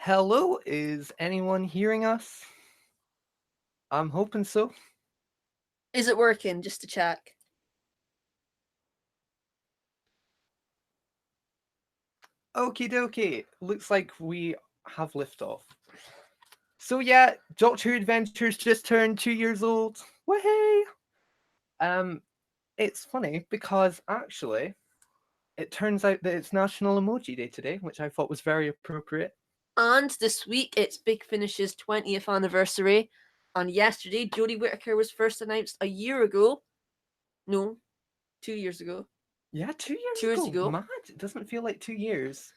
Hello, is anyone hearing us? I'm hoping so. Is it working? Just to check. Okie dokie. Looks like we have liftoff. So yeah, Doctor Who Adventures just turned 2 years old. Wahey! Um, it's funny because actually, it turns out that it's National Emoji Day today, which I thought was very appropriate. And this week it's Big Finish's 20th anniversary. And yesterday, Jodie Whittaker was first announced a year ago. No, 2 years ago. Yeah, 2 years 2 years ago. ago. Mad. It doesn't feel like 2 years.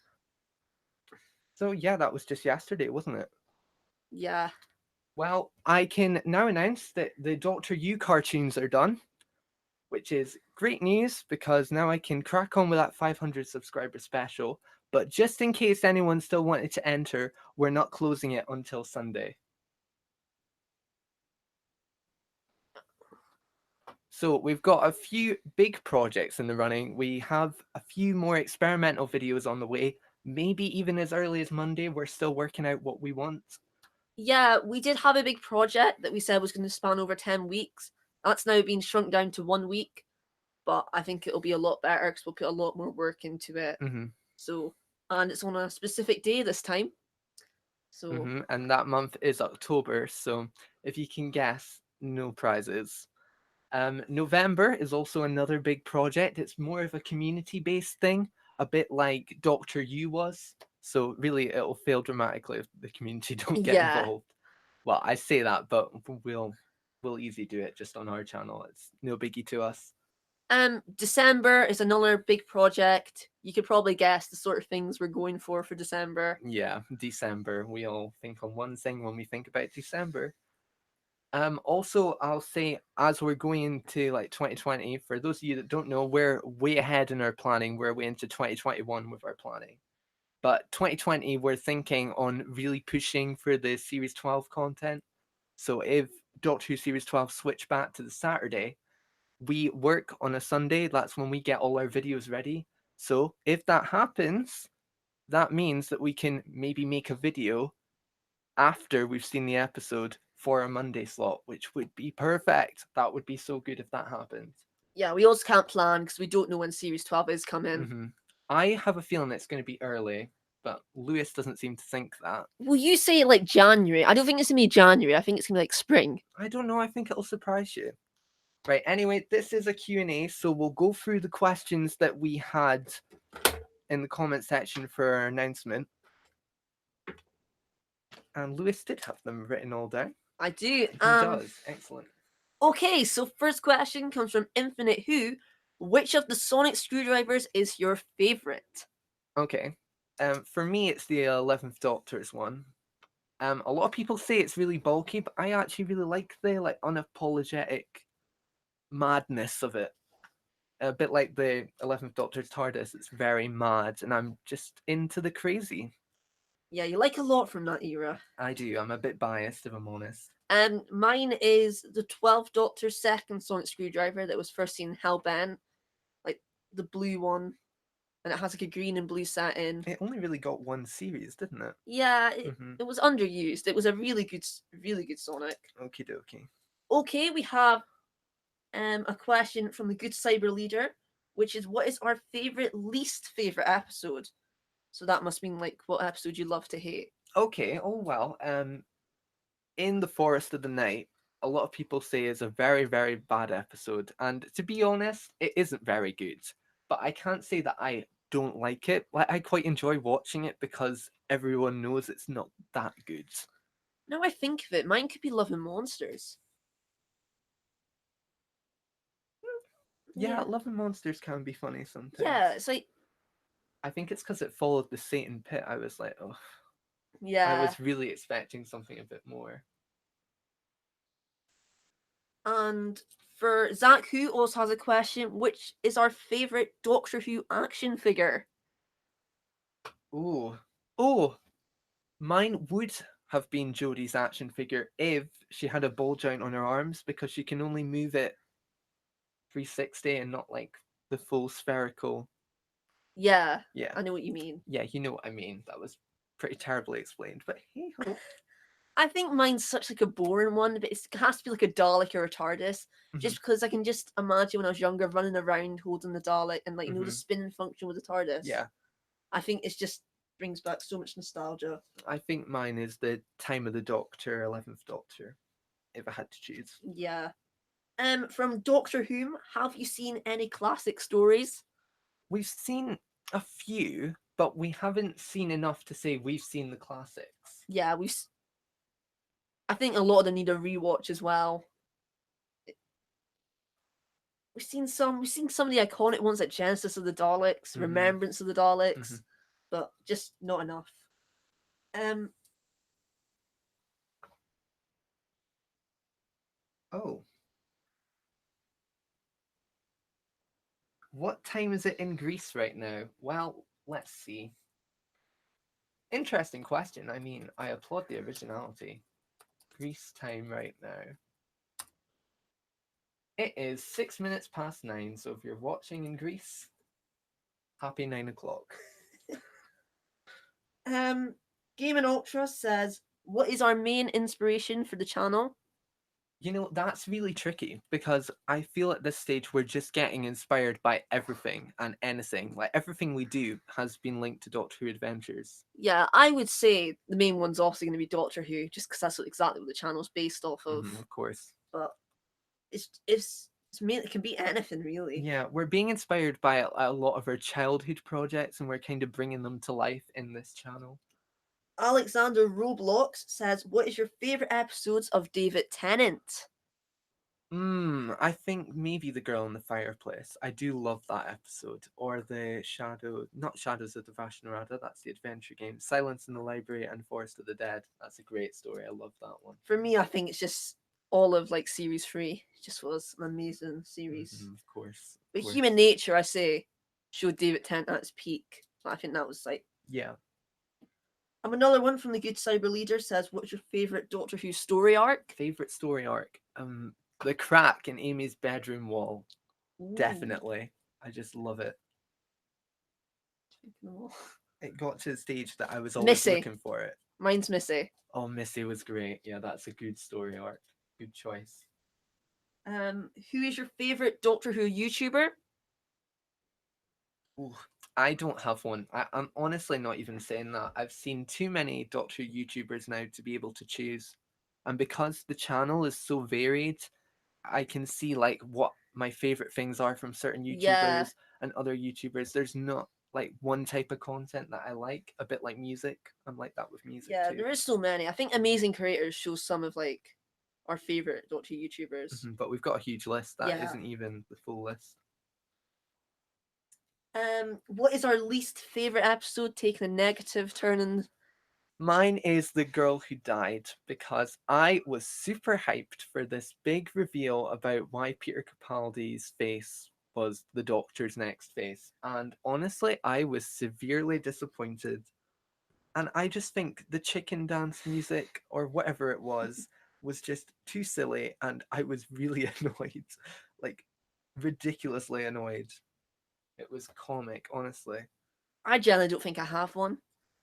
So yeah, that was just yesterday, wasn't it? Yeah. Well, I can now announce that the Doctor Who cartoons are done, which is great news because now I can crack on with that 500 subscriber special. But just in case anyone still wanted to enter, we're not closing it until Sunday. So we've got a few big projects in the running. We have a few more experimental videos on the way. Maybe even as early as Monday, we're still working out what we want. Yeah, we did have a big project that we said was going to span over 10 weeks. That's now been shrunk down to 1 week. But I think it'll be a lot better because we'll put a lot more work into it. Mm-hmm. So, and it's on a specific day this time. So, And that month is October. So if you can guess, no prizes. November is also another big project. It's more of a community-based thing, a bit like Doctor You was. So really, it'll fail dramatically if the community don't get yeah. involved. Well, I say that, but we'll easily do it just on our channel. It's no biggie to us. December is another big project. You could probably guess the sort of things we're going for December. Yeah, December. We all think on one thing when we think about December. Also, I'll say as we're going into like 2020, for those of you that don't know, we're way ahead in our planning. We're way into 2021 with our planning. But 2020, we're thinking on really pushing for the Series 12 content. So if Doctor Who Series 12 switch back to the Saturday, we work on a Sunday. That's when we get all our videos ready. So if that happens, that means that we can maybe make a video after we've seen the episode for a Monday slot, which would be perfect. That would be so good if that happened. Yeah, we also can't plan because we don't know when Series 12 is coming. Mm-hmm. I have a feeling it's going to be early, but Lewis doesn't seem to think that. Will you say like January? I don't think it's gonna be January. I think it's gonna be like spring. I don't know. I think it'll surprise you. Right. Anyway, this is a Q&A, so we'll go through the questions that we had in the comment section for our announcement. And Lewis did have them written all down. I do. He does. Excellent. Okay, so first question comes from Infinite Who. Which of the sonic screwdrivers is your favorite? Okay. For me, it's the 11th Doctor's one. A lot of people say it's really bulky, but I actually really like the like unapologetic madness of it. A bit like the 11th Doctor's TARDIS, it's very mad, and I'm just into the crazy. Yeah, you like a lot from that era. I do. I'm a bit biased, if I'm honest. Mine is the 12th Doctor's second sonic screwdriver that was first seen in Hellbent, like the blue one, and it has like a green and blue satin. It only really got one series, didn't it? Yeah, it was underused. It was a really good Sonic. Okie dokie. Okay, we have a question from the good cyber leader, which is what is our least favorite episode? So that must mean like what episode you love to hate. Okay. Oh well. In the Forest of the Night, a lot of people say is a very, very bad episode, and to be honest, it isn't very good. But I can't say that I don't like it. Like I quite enjoy watching it because everyone knows it's not that good. Now I think of it, mine could be Love and Monsters. Yeah, Love and Monsters can be funny sometimes. Yeah, it's like I think it's because it followed the Satan Pit. I was like, oh, yeah. I was really expecting something a bit more. And for Zach, who also has a question, which is our favorite Doctor Who action figure? Oh, mine would have been Jodie's action figure if she had a ball joint on her arms because she can only move it 360 and not like the full spherical. Yeah, Yeah. I know what you mean. Yeah, you know what I mean. That was pretty terribly explained, but hey ho. I think mine's such like a boring one, but it has to be like a Dalek or a TARDIS. Just because I can just imagine when I was younger running around holding the Dalek and like the spinning function with the TARDIS. Yeah. I think it's just brings back so much nostalgia. I think mine is the Time of the Doctor, 11th Doctor, if I had to choose. Yeah. From Doctor Who, have you seen any classic stories? We've seen a few, but we haven't seen enough to say we've seen the classics. Yeah, I think a lot of them need a rewatch as well. We've seen some of the iconic ones like Genesis of the Daleks, Remembrance of the Daleks, but just not enough. Oh. What time is it in Greece right now? Well, let's see. Interesting question. I mean, I applaud the originality. Greece time right now. It is 6 minutes past 9, so if you're watching in Greece, happy 9 o'clock. Game and Ultra says, what is our main inspiration for the channel? You know, that's really tricky because I feel at this stage we're just getting inspired by everything and anything. Like everything we do has been linked to Doctor Who Adventures. Yeah, I would say the main one's also going to be Doctor Who, just because that's exactly what the channel's based off of. Of course. But it's mainly, it can be anything really. Yeah, we're being inspired by a lot of our childhood projects and we're kind of bringing them to life in this channel. Alexander Roblox says, what is your favourite episodes of David Tennant? I think maybe The Girl in the Fireplace. I do love that episode. Or not Shadows of the Vashnarada, that's the adventure game. Silence in the Library and Forest of the Dead. That's a great story. I love that one. For me, I think it's just all of like series 3. It just was an amazing series. Of course. But Human Nature, I say, showed David Tennant at his peak. I think that was like... Yeah. Another one from the Good Cyber Leader says, what's your favourite Doctor Who story arc? Favourite story arc? The crack in Amy's bedroom wall. Ooh. Definitely. I just love it. It got to the stage that I was always Missy. looking for it. Mine's Missy. Oh, Missy was great. Yeah, that's a good story arc. Good choice. Who is your favourite Doctor Who YouTuber? Ooh, I don't have one. I'm honestly not even saying that. I've seen too many Doctor Who YouTubers now to be able to choose. And because the channel is so varied, I can see like what my favorite things are from certain YouTubers and other YouTubers. There's not like one type of content that I like, a bit like music. I'm like that with music too. There is so many. I think Amazing Creators shows some of like our favorite Doctor Who YouTubers. But we've got a huge list that isn't even the full list. What is our least favorite episode taking a negative turn in? Mine is The Girl Who Died, because I was super hyped for this big reveal about why Peter Capaldi's face was the Doctor's next face. And honestly, I was severely disappointed. And I just think the chicken dance music, or whatever it was just too silly, and I was really annoyed. Like, ridiculously annoyed. It was comic, honestly. I generally don't think I have one.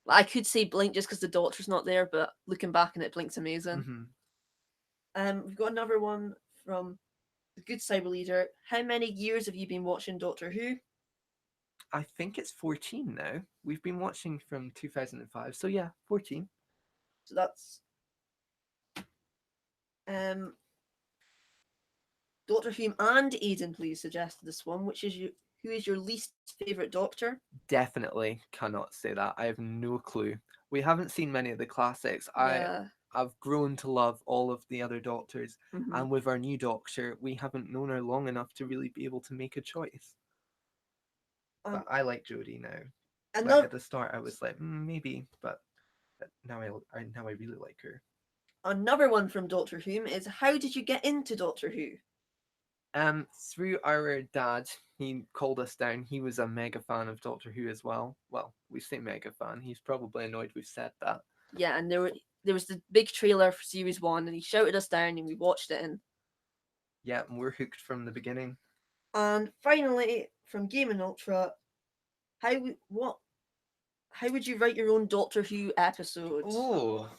I could say Blink just because the Doctor's not there, but looking back on it, Blink's amazing. We've got another one from the Good Cyber Leader. How many years have you been watching Doctor Who? I think it's 14 now. We've been watching from 2005, so yeah, 14. So that's Doctor Who and Aiden, please suggested this one. Who is your least favourite Doctor? Definitely cannot say that. I have no clue. We haven't seen many of the classics. I've grown to love all of the other Doctors, and with our new Doctor, we haven't known her long enough to really be able to make a choice. But I like Jodie now. Like at the start, I was like, maybe, but now I really like her. Another one from Doctor Who is, how did you get into Doctor Who? Through our dad, he called us down. He was a mega fan of Doctor Who as well. Well, we say mega fan. He's probably annoyed we've said that. Yeah, and there was the big trailer for series 1, and he shouted us down, and we watched it. And yeah, and we're hooked from the beginning. And finally, from Game and Ultra, How would you write your own Doctor Who episode? Oh.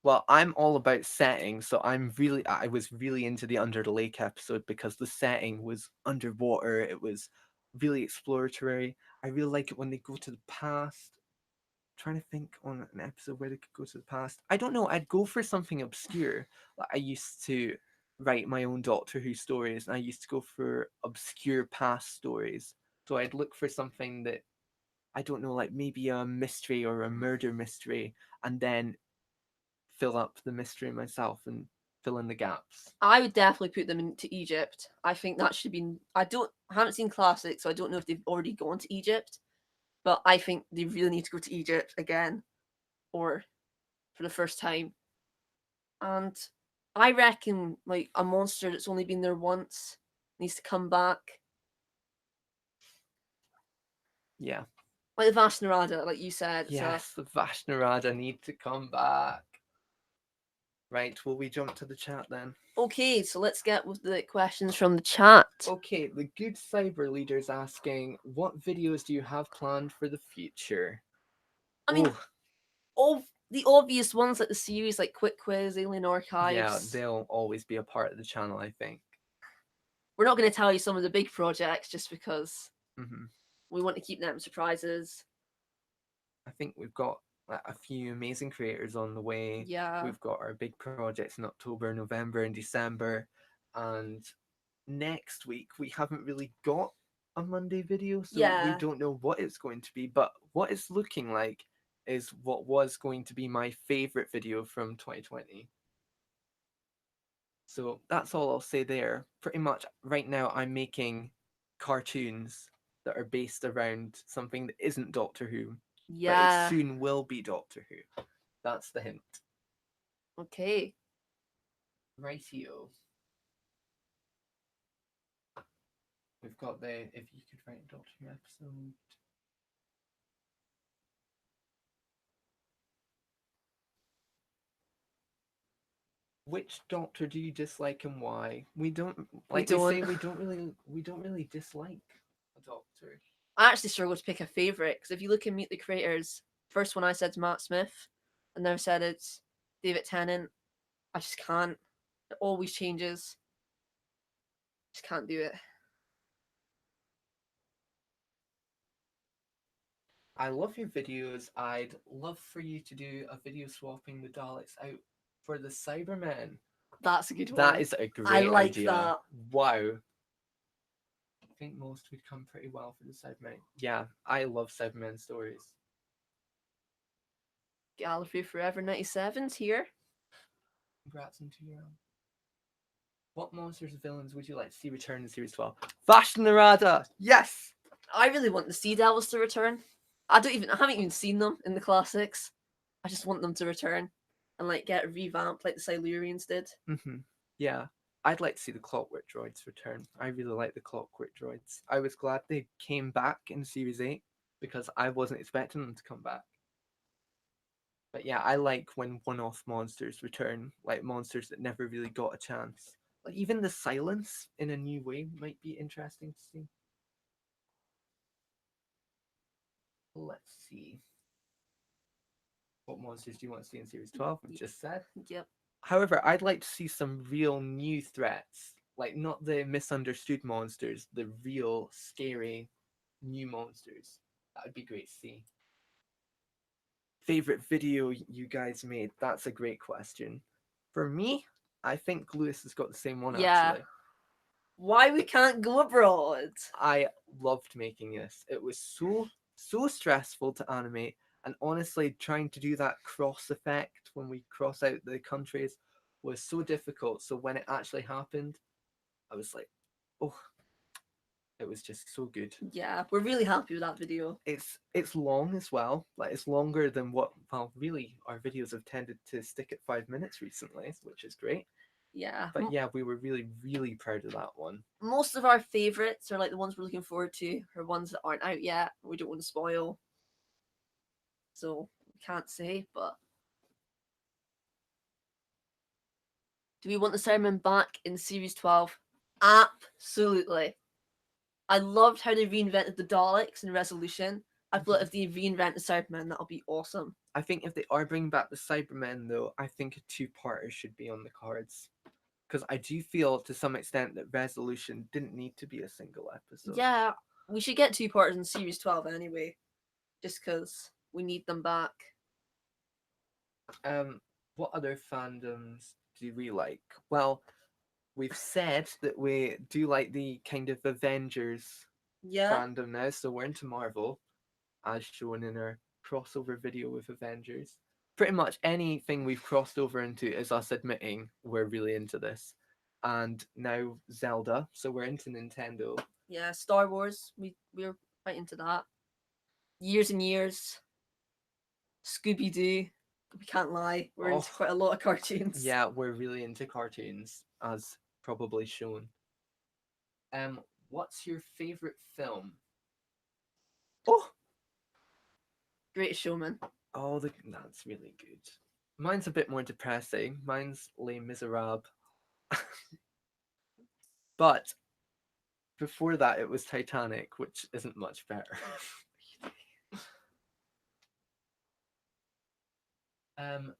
Well, I'm all about setting, so I was really into the Under the Lake episode because the setting was underwater. It was really exploratory. I really like it when they go to the past. Trying to think on an episode where they could go to the past. I don't know. I'd go for something obscure. Like I used to write my own Doctor Who stories, and I used to go for obscure past stories. So I'd look for something that I don't know, like maybe a mystery or a murder mystery, and then fill up the mystery myself and fill in the gaps. I would definitely put them into Egypt. I think that should be. I haven't seen classics, so I don't know if they've already gone to Egypt. But I think they really need to go to Egypt again, or for the first time. And I reckon like a monster that's only been there once needs to come back. Yeah. Like the Vashnarada, like you said. Yes, the Vashnarada need to come back. Right, will we jump to the chat then? Okay, so let's get with the questions from the chat. Okay, the good cyber leader's asking, what videos do you have planned for the future? I mean, all the obvious ones like the series, like Quick Quiz, Alien Archives. Yeah, they'll always be a part of the channel, I think. We're not going to tell you some of the big projects just because Mm-hmm. we want to keep them surprises. I think we've got a few amazing creators on the way. Yeah. We've got our big projects in October, November, and December. And next week, we haven't really got a Monday video, so we don't know what it's going to be. But what it's looking like is what was going to be my favorite video from 2020. So that's all I'll say there. Pretty much right now, I'm making cartoons that are based around something that isn't Doctor Who. But it soon will be Doctor Who. That's the hint. Okay. Rightio. We've got the if you could write a Doctor Who episode. Which Doctor do you dislike and why? We don't like we say we don't really dislike a Doctor. I actually struggle to pick a favourite because if you look and Meet the Creators, first one I said is Matt Smith, and now said it's David Tennant. I just can't. It always changes. Just can't do it. I love your videos. I'd love for you to do a video swapping the Daleks out for the Cybermen. That's a good one. That is a great idea. That. Wow. I think most would come pretty well for the Cybermen. Yeah, I love Cybermen stories. Gallifrey Forever 97's here. Congrats on 2 years. What monsters and villains would you like to see return in Series 12? Vashnarada! Yes! I really want the Sea Devils to return. I haven't even seen them in the classics. I just want them to return and like get revamped like the Silurians did. Mm-hmm. Yeah. I'd like to see the Clockwork Droids return. I really like the Clockwork Droids. I was glad they came back in Series 8 because I wasn't expecting them to come back. But yeah, I like when one-off monsters return, like monsters that never really got a chance. Like even the Silence in a new way might be interesting to see. Let's see. What monsters do you want to see in Series 12? I've just said. Yep. However, I'd like to see some real new threats. Like not the misunderstood monsters, the real scary new monsters. That would be great to see. Favorite video you guys made? That's a great question. For me, I think Lewis has got the same one actually. Why we can't go abroad? I loved making this. It was so stressful to animate, and honestly, trying to do that cross effect when we cross out the countries was so difficult. So when it actually happened, I was like, oh, it was just so good. Yeah, we're really happy with that video. It's long as well. Like it's longer than what, well, really our videos have tended to stick at 5 minutes recently, which is great. Yeah. But yeah, we were really proud of that one. Most of our favourites are like the ones we're looking forward to, or ones that aren't out yet. We don't want to spoil. So we can't say, but do we want the Cybermen back in Series 12? Absolutely. I loved how they reinvented the Daleks in Resolution. I feel like if they reinvent the Cybermen, that'll be awesome. I think if they are bringing back the Cybermen, though, I think a two-parter should be on the cards. Because I do feel, to some extent, that Resolution didn't need to be a single episode. Yeah, we should get 2 parters in Series 12 anyway, just because we need them back. What other fandoms do we like? Well, we've said that we do like the kind of Avengers fandom now, so we're into Marvel, as shown in our crossover video with Avengers. Pretty much anything we've crossed over into is us admitting we're really into this. And now Zelda, so we're into Nintendo. Yeah, Star Wars, we're quite into that. Years and years. Scooby-Doo, we can't lie, we're into quite a lot of cartoons. Yeah, we're really into cartoons, as probably shown. What's your favorite film? Oh, Great Showman. Oh, that's really good. Mine's a bit more depressing. Mine's Les Miserables. But before that, it was Titanic, which isn't much better.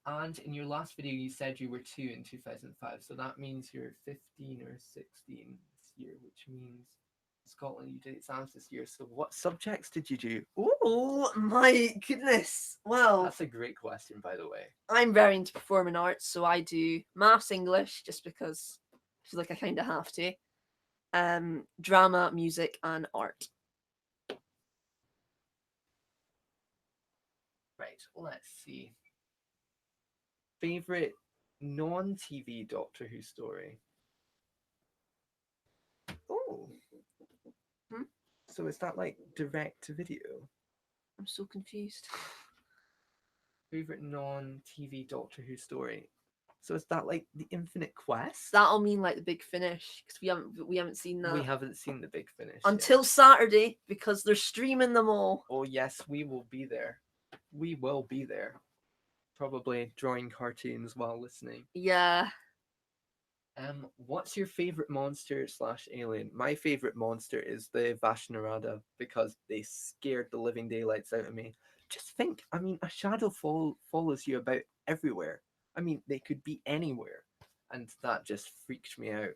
And in your last video, you said you were 2 in 2005, so that means you're 15 or 16 this year, which means Scotland, you did exams this year. So what subjects did you do? Oh my goodness! Well, that's a great question, by the way. I'm very into performing arts, so I do maths, English, just because I feel like I kind of have to. Drama, music, and art. Right, let's see. Favorite non-TV Doctor Who story? Oh. So is that like direct to video? I'm so confused. Favorite non-TV Doctor Who story? So is that like the Infinite Quest? That'll mean like the Big Finish, because we haven't seen that. We haven't seen the Big Finish until yet. Saturday, because they're streaming them all. Oh yes, we will be there. We will be there. Probably drawing cartoons while listening. Yeah. What's your favorite monster / alien? My favorite monster is the Vashnarada because they scared the living daylights out of me. Just think, I mean, a shadow follows you about everywhere. I mean, they could be anywhere, and that just freaked me out.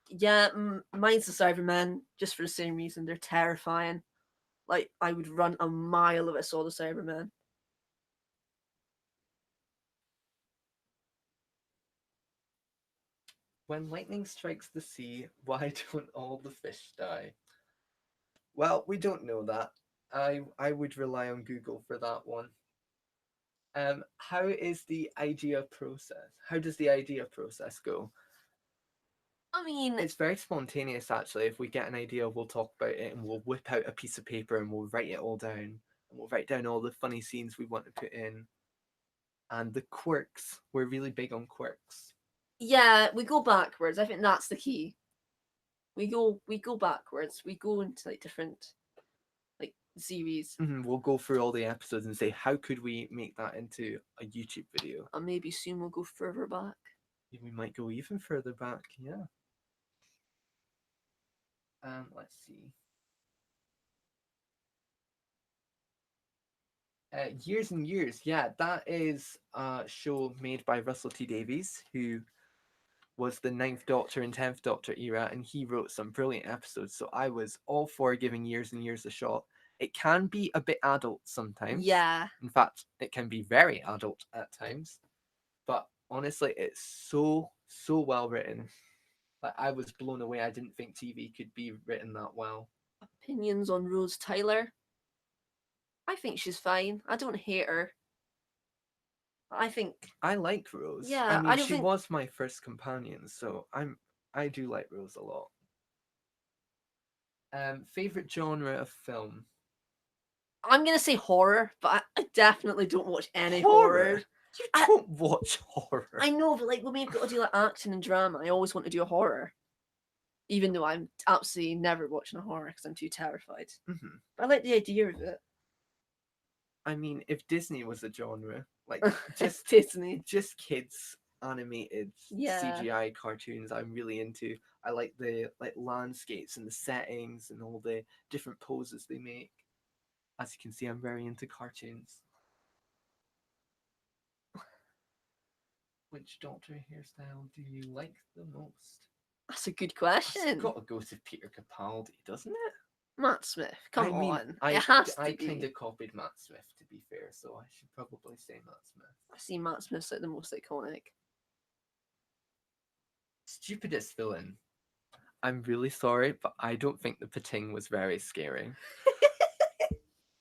Yeah, mine's the Cybermen, just for the same reason. They're terrifying. Like, I would run a mile if I saw the Cybermen. When lightning strikes the sea, why don't all the fish die? Well, we don't know that. I would rely on Google for that one. How is the idea process? How does the idea process go? I mean, it's very spontaneous actually. If we get an idea, we'll talk about it and we'll whip out a piece of paper and we'll write it all down. And we'll write down all the funny scenes we want to put in. And the quirks, we're really big on quirks. Yeah, we go backwards. I think that's the key. We go backwards. We go into like different like series. We'll go through all the episodes and say, how could we make that into a YouTube video? And maybe soon we'll go further back. We might go even further back, yeah. Let's see. Years and Years, yeah, that is a show made by Russell T Davies, who was the 9th Doctor and 10th Doctor era, and he wrote some brilliant episodes, so I was all for giving Years and Years a shot. It can be a bit adult sometimes. Yeah. In fact, it can be very adult at times. But honestly, it's so well written. Like, I was blown away. I didn't think TV could be written that well. Opinions on Rose Tyler? I think she's fine. I don't hate her. I like Rose. Yeah, I mean, she was my first companion, so I do like Rose a lot. Favorite genre of film? I'm gonna say horror, but I definitely don't watch any horror. You don't watch horror. I know, but like when we've got to do like acting and drama, I always want to do a horror. Even though I'm absolutely never watching a horror because I'm too terrified. Mm-hmm. But I like the idea of it. I mean, if Disney was a genre, like just Disney, just kids animated CGI cartoons, I'm really into. I like the landscapes and the settings and all the different poses they make. As you can see, I'm very into cartoons. Which Doctor hairstyle do you like the most? That's a good It's question. got to go to Peter Capaldi, doesn't it? Matt Smith, come I mean, on. I It has to I be. kind of copied Matt Smith, to be fair, so I should probably say Matt Smith. I see Matt Smith's like the most iconic. Stupidest villain. I'm really sorry, but I don't think the Pating was very scary.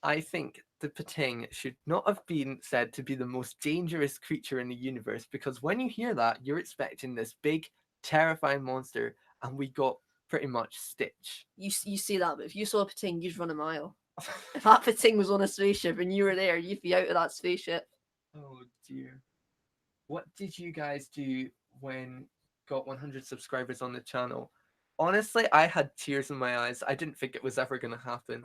I think the Pating should not have been said to be the most dangerous creature in the universe, because when you hear that, you're expecting this big, terrifying monster, and we got pretty much Stitch. You see that, but if you saw a Pating, you'd run a mile. If that Pating was on a spaceship and you were there, you'd be out of that spaceship. Oh dear. What did you guys do when got 100 subscribers on the channel? Honestly, I had tears in my eyes. I didn't think it was ever going to happen.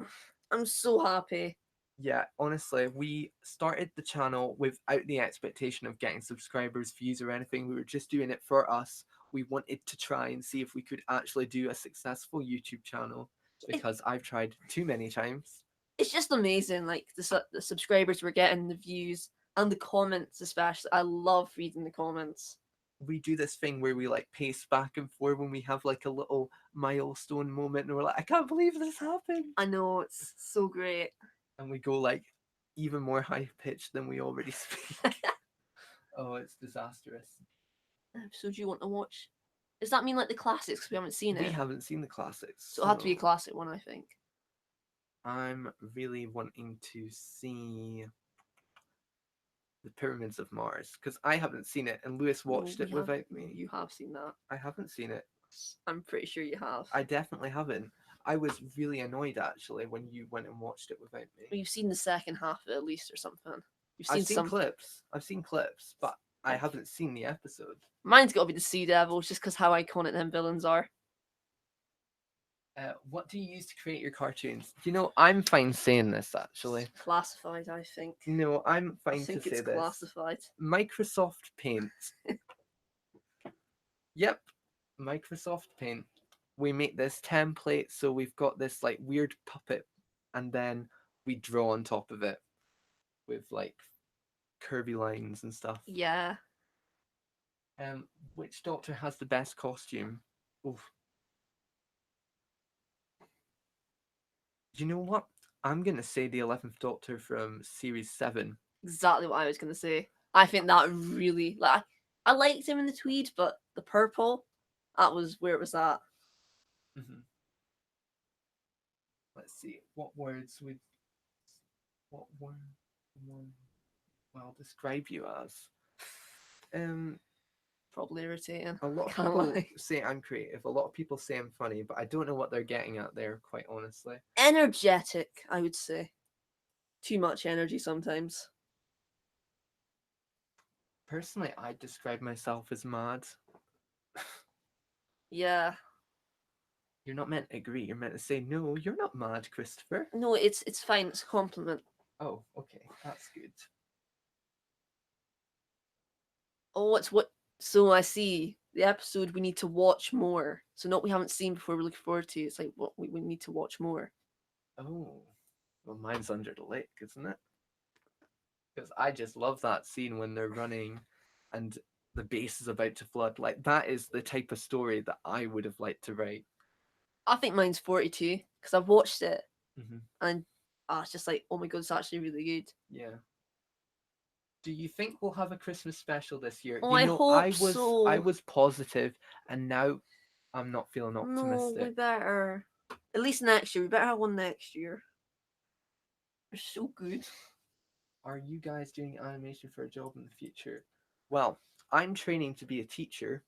I'm so happy. Yeah, honestly, we started the channel without the expectation of getting subscribers, views, or anything. We were just doing it for us. We wanted to try and see if we could actually do a successful YouTube channel, because I've tried too many times. It's just amazing, like the subscribers we're getting, the views, and the comments especially. I love reading the comments. We do this thing where we like pace back and forth when we have like a little milestone moment, and we're like, I can't believe this happened. I know, it's so great. And we go like even more high pitched than we already speak. Oh, it's disastrous. So do you want to watch? Does that mean like the classics? Because we haven't seen it. We haven't seen the classics. So it'll have to be a classic one, I think. I'm really wanting to see the Pyramids of Mars, because I haven't seen it, and Lewis watched it without me. You have seen that. I haven't seen it. I'm pretty sure you have. I definitely haven't. I was really annoyed actually when you went and watched it without me. Well, you've seen the second half of it at least, or something. I've seen clips. I've seen clips, but I haven't seen the episode. Mine's got to be the Sea Devils, just because how iconic them villains are. What do you use to create your cartoons? You know, I'm fine saying this actually. Classified, I think. No, I'm fine I think to say it's this. classified. Microsoft Paint. Yep, Microsoft Paint. We make this template, so we've got this like weird puppet, and then we draw on top of it with like curvy lines and stuff. Yeah. Which Doctor has the best costume? Oof. You know what? I'm gonna say the 11th Doctor from Series 7. Exactly what I was gonna say. I think that really like I liked him in the tweed, but the purple, that was where it was at. Mm-hmm. Let's see. What words would well describe you as? Probably irritating. A lot of people say I'm creative. A lot of people say I'm funny, but I don't know what they're getting at there, quite honestly. Energetic, I would say. Too much energy sometimes. Personally, I describe myself as mad. Yeah. You're not meant to agree. You're meant to say, no, you're not mad, Christopher. No, it's fine. It's a compliment. Oh, okay. That's good. Oh, it's what... So I see. The episode we need to watch more. So not we haven't seen before we're looking forward to. It's like what we need to watch more. Oh. Well, mine's Under the Lake, isn't it? Because I just love that scene when they're running and the base is about to flood. Like, that is the type of story that I would have liked to write. I think mine's 42 because I've watched it and it's just like, oh my god, it's actually really good. Yeah. Do you think we'll have a Christmas special this year? Oh, I hope so. I was positive, and now I'm not feeling optimistic. No, we better. At least next year. We better have one next year. They're so good. Are you guys doing animation for a job in the future? Well, I'm training to be a teacher,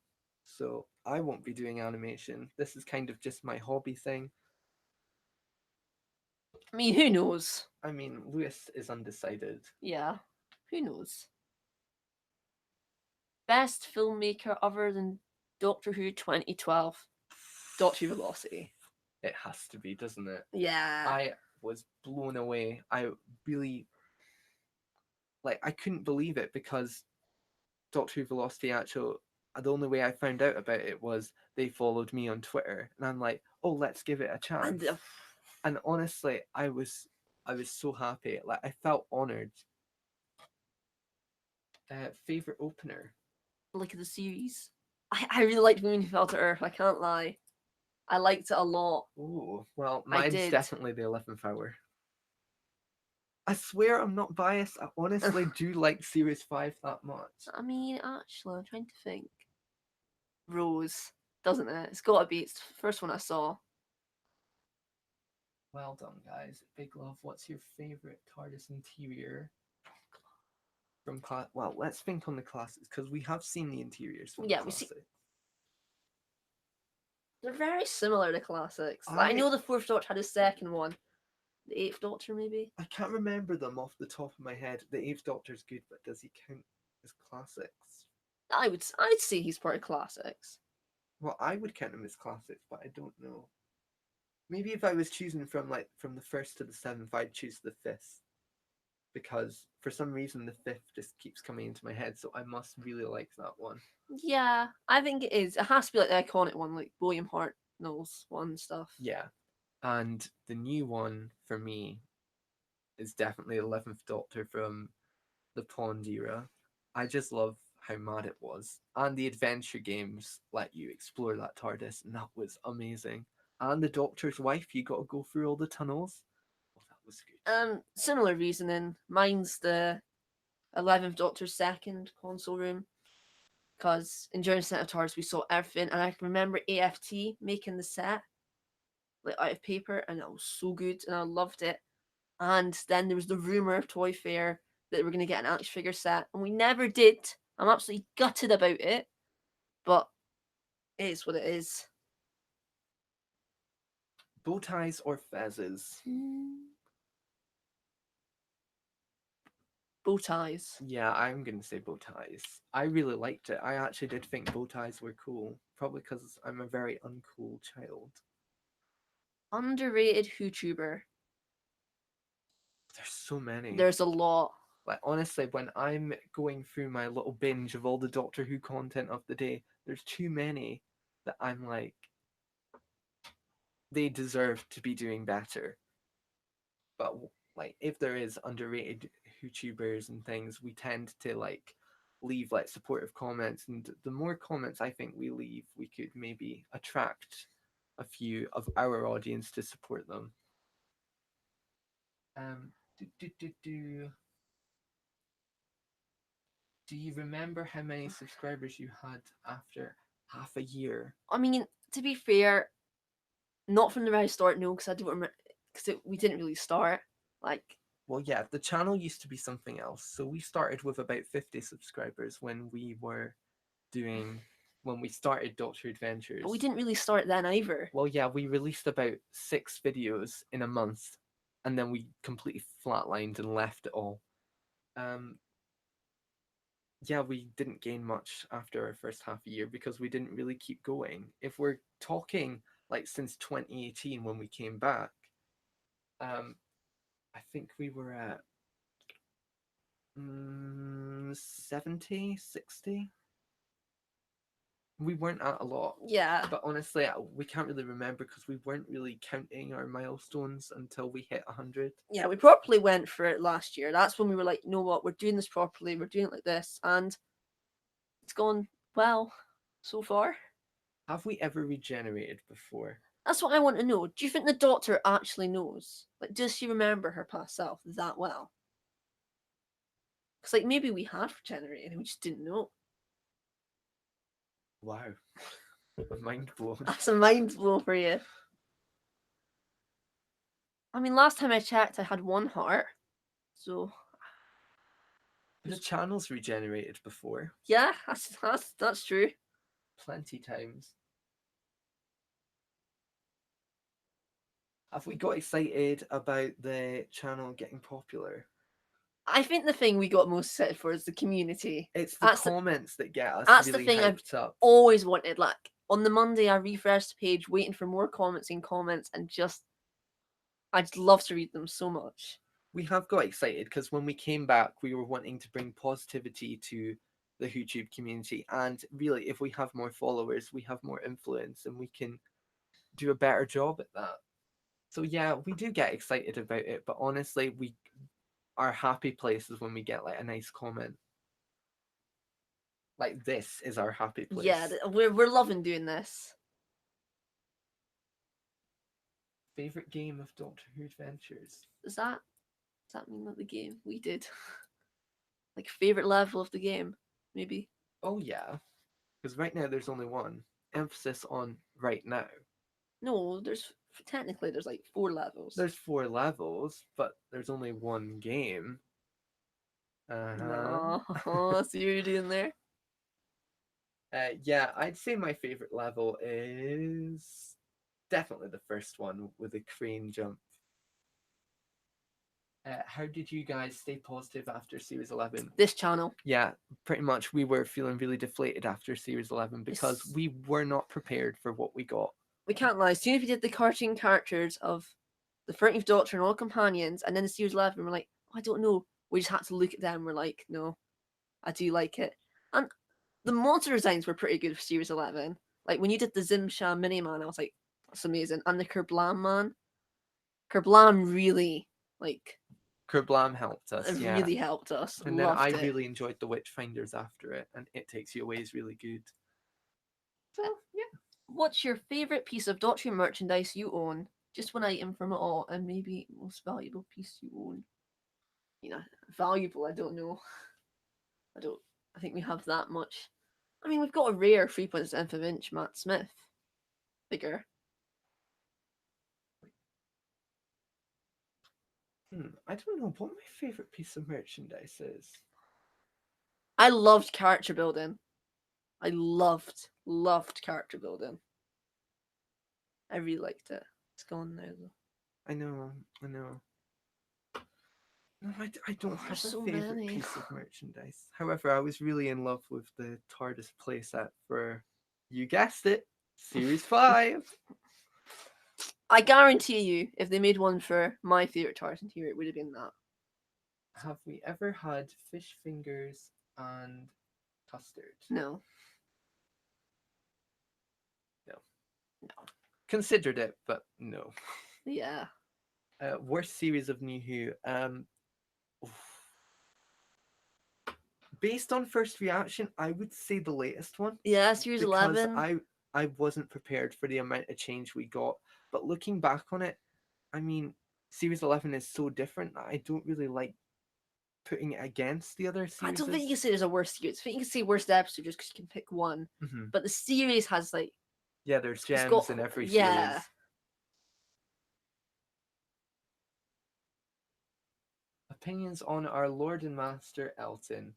so I won't be doing animation. This is kind of just my hobby thing. I mean, who knows? I mean, Lewis is undecided. Yeah, who knows? Best filmmaker other than Doctor Who 2012? Doctor Who Velocity. It has to be, doesn't it? Yeah. I was blown away. I really... I couldn't believe it, because Doctor Who Velocity actually... The only way I found out about it was they followed me on Twitter. And I'm like, oh, let's give it a chance. And honestly, I was I was so happy. Like I felt honored. Favorite opener? Like the series. I really liked Women Who Fell to Earth. I can't lie. I liked it a lot. Oh, well, I mine's did. definitely the 11th hour. I swear I'm not biased. I honestly do like Series 5 that much. I mean, actually, I'm trying to think. Rose, doesn't it? It's got to be. It's the first one I saw. Well done, guys. Big love. What's your favorite TARDIS interior? From class. Well, let's think on the classics because we have seen the interiors from the Yeah, we see. classics. They're very similar to classics. I know the Fourth Doctor had a second one. The Eighth Doctor, maybe. I can't remember them off the top of my head. The Eighth Doctor's good, but does he count as classics? I'd say he's part of classics. Well, I would count him as classics, but I don't know. Maybe if I was choosing from the first to the seventh, I'd choose the fifth. Because for some reason the fifth just keeps coming into my head, so I must really like that one. Yeah, I think it is. It has to be like the iconic one, like William Hartnell's one stuff. Yeah. And the new one for me is definitely 11th Doctor from the Pond era. I just love how mad it was. And the adventure games let you explore that TARDIS, and that was amazing. And the Doctor's wife, you got to go through all the tunnels. Oh, that was good. Similar reasoning. Mine's the 11th Doctor's second console room. Because in Journey to the Center of TARDIS, we saw everything. And I can remember AFT making the set like out of paper, and it was so good, and I loved it. And then there was the rumor of Toy Fair that we were going to get an action figure set, and we never did. I'm absolutely gutted about it, but it is what it is. Bow ties or fezzes? Bow ties. Yeah, I'm gonna say bow ties. I really liked it. I actually did think bow ties were cool. Probably because I'm a very uncool child. Underrated YouTuber. There's so many. There's a lot. Like honestly, when I'm going through my little binge of all the Doctor Who content of the day, there's too many that I'm like, they deserve to be doing better. But like, if there is underrated YouTubers and things, we tend to like leave like supportive comments, and the more comments I think we leave, we could maybe attract a few of our audience to support them. Um, do, do, do, do. Do you remember how many subscribers you had after half a year? I mean, to be fair, not from the very start, no, because I don't remember, because we didn't really start. Like, Well, yeah, the channel used to be something else. So we started with about 50 subscribers when we started Doctor Adventures. but we didn't really start then either. Well, yeah, we released about 6 videos in a month, and then we completely flatlined and left it all. Yeah, we didn't gain much after our first half a year because we didn't really keep going. If we're talking like since 2018 when we came back, I think we were at 70, 60. We weren't at a lot. Yeah. But honestly, we can't really remember because we weren't really counting our milestones until we hit 100. Yeah, we properly went for it last year. That's when we were like, you know what, we're doing this properly, we're doing it like this, and it's gone well so far. Have we ever regenerated before? That's what I want to know. Do you think the Doctor actually knows? Like, does she remember her past self that well? Because, like, maybe we had regenerated and we just didn't know. Wow. Mind blown. That's a mind blow for you. I mean, last time I checked, I had one heart. So. The channel's regenerated before. Yeah, that's true. Plenty times. Have we got excited about the channel getting popular? I think the thing we got most excited for is the community. It's the comments that get us really the thing hyped I've up. always wanted. Like, on the Monday, I refreshed the page, waiting for more comments, and just, I'd love to read them so much. We have got excited because when we came back, we were wanting to bring positivity to the YouTube community. And really, if we have more followers, we have more influence and we can do a better job at that. So yeah, we do get excited about it, but honestly, our happy place is when we get like a nice comment. Like this is our happy place. Yeah, we're loving doing this. Favorite game of Doctor Who Adventures? Does that mean that the game we did? Like favorite level of the game, maybe? Oh yeah, because right now there's only one. Emphasis on right now. No, there's technically there's like 4 levels. There's 4 levels, but there's only one game. No, see what you're doing there. Yeah, I'd say my favorite level is definitely the first one with the crane jump. How did you guys stay positive after Series 11? This channel. Yeah, pretty much we were feeling really deflated after Series 11 because we were not prepared for what we got. We can't lie. As soon as we did the cartoon characters of the 13th Doctor and all companions, and then the Series 11, we're like, oh, I don't know. We just had to look at them. We're like, no, I do like it. And the monster designs were pretty good for Series 11. Like when you did the Zimsha Mini Man, I was like, that's amazing. And the Kerblam Man. Kerblam really, like, Kerblam helped us, it yeah. really helped us. And then I really enjoyed the Witchfinders after it, and It Takes You Away is really good. So, yeah. What's your favourite piece of Doctor Who merchandise you own? Just one item from it all, and maybe most valuable piece you own. You know, valuable, I don't know. I think we have that much. I mean, we've got a rare 3.75 inch Matt Smith figure. I don't know what my favourite piece of merchandise is. I loved character building. I loved character building. I really liked it. It's gone now, though. I know. No, I don't have a favourite piece of merchandise. However, I was really in love with the TARDIS playset for, you guessed it, Series 5. I guarantee you, if they made one for my favourite TARDIS interior, it would have been that. Have we ever had fish fingers and custard? No. Considered it, but no. Yeah. Worst series of New Who. Based on first reaction, I would say the latest one. Yeah, Series 11. I wasn't prepared for the amount of change we got. But looking back on it, I mean, Series 11 is so different that I don't really like putting it against the other series. I don't think you can say there's a worst series. I think you can say worst episode just because you can pick one. Mm-hmm. But the series has like... Yeah, there's gems in every series. Opinions on our Lord and Master Elton.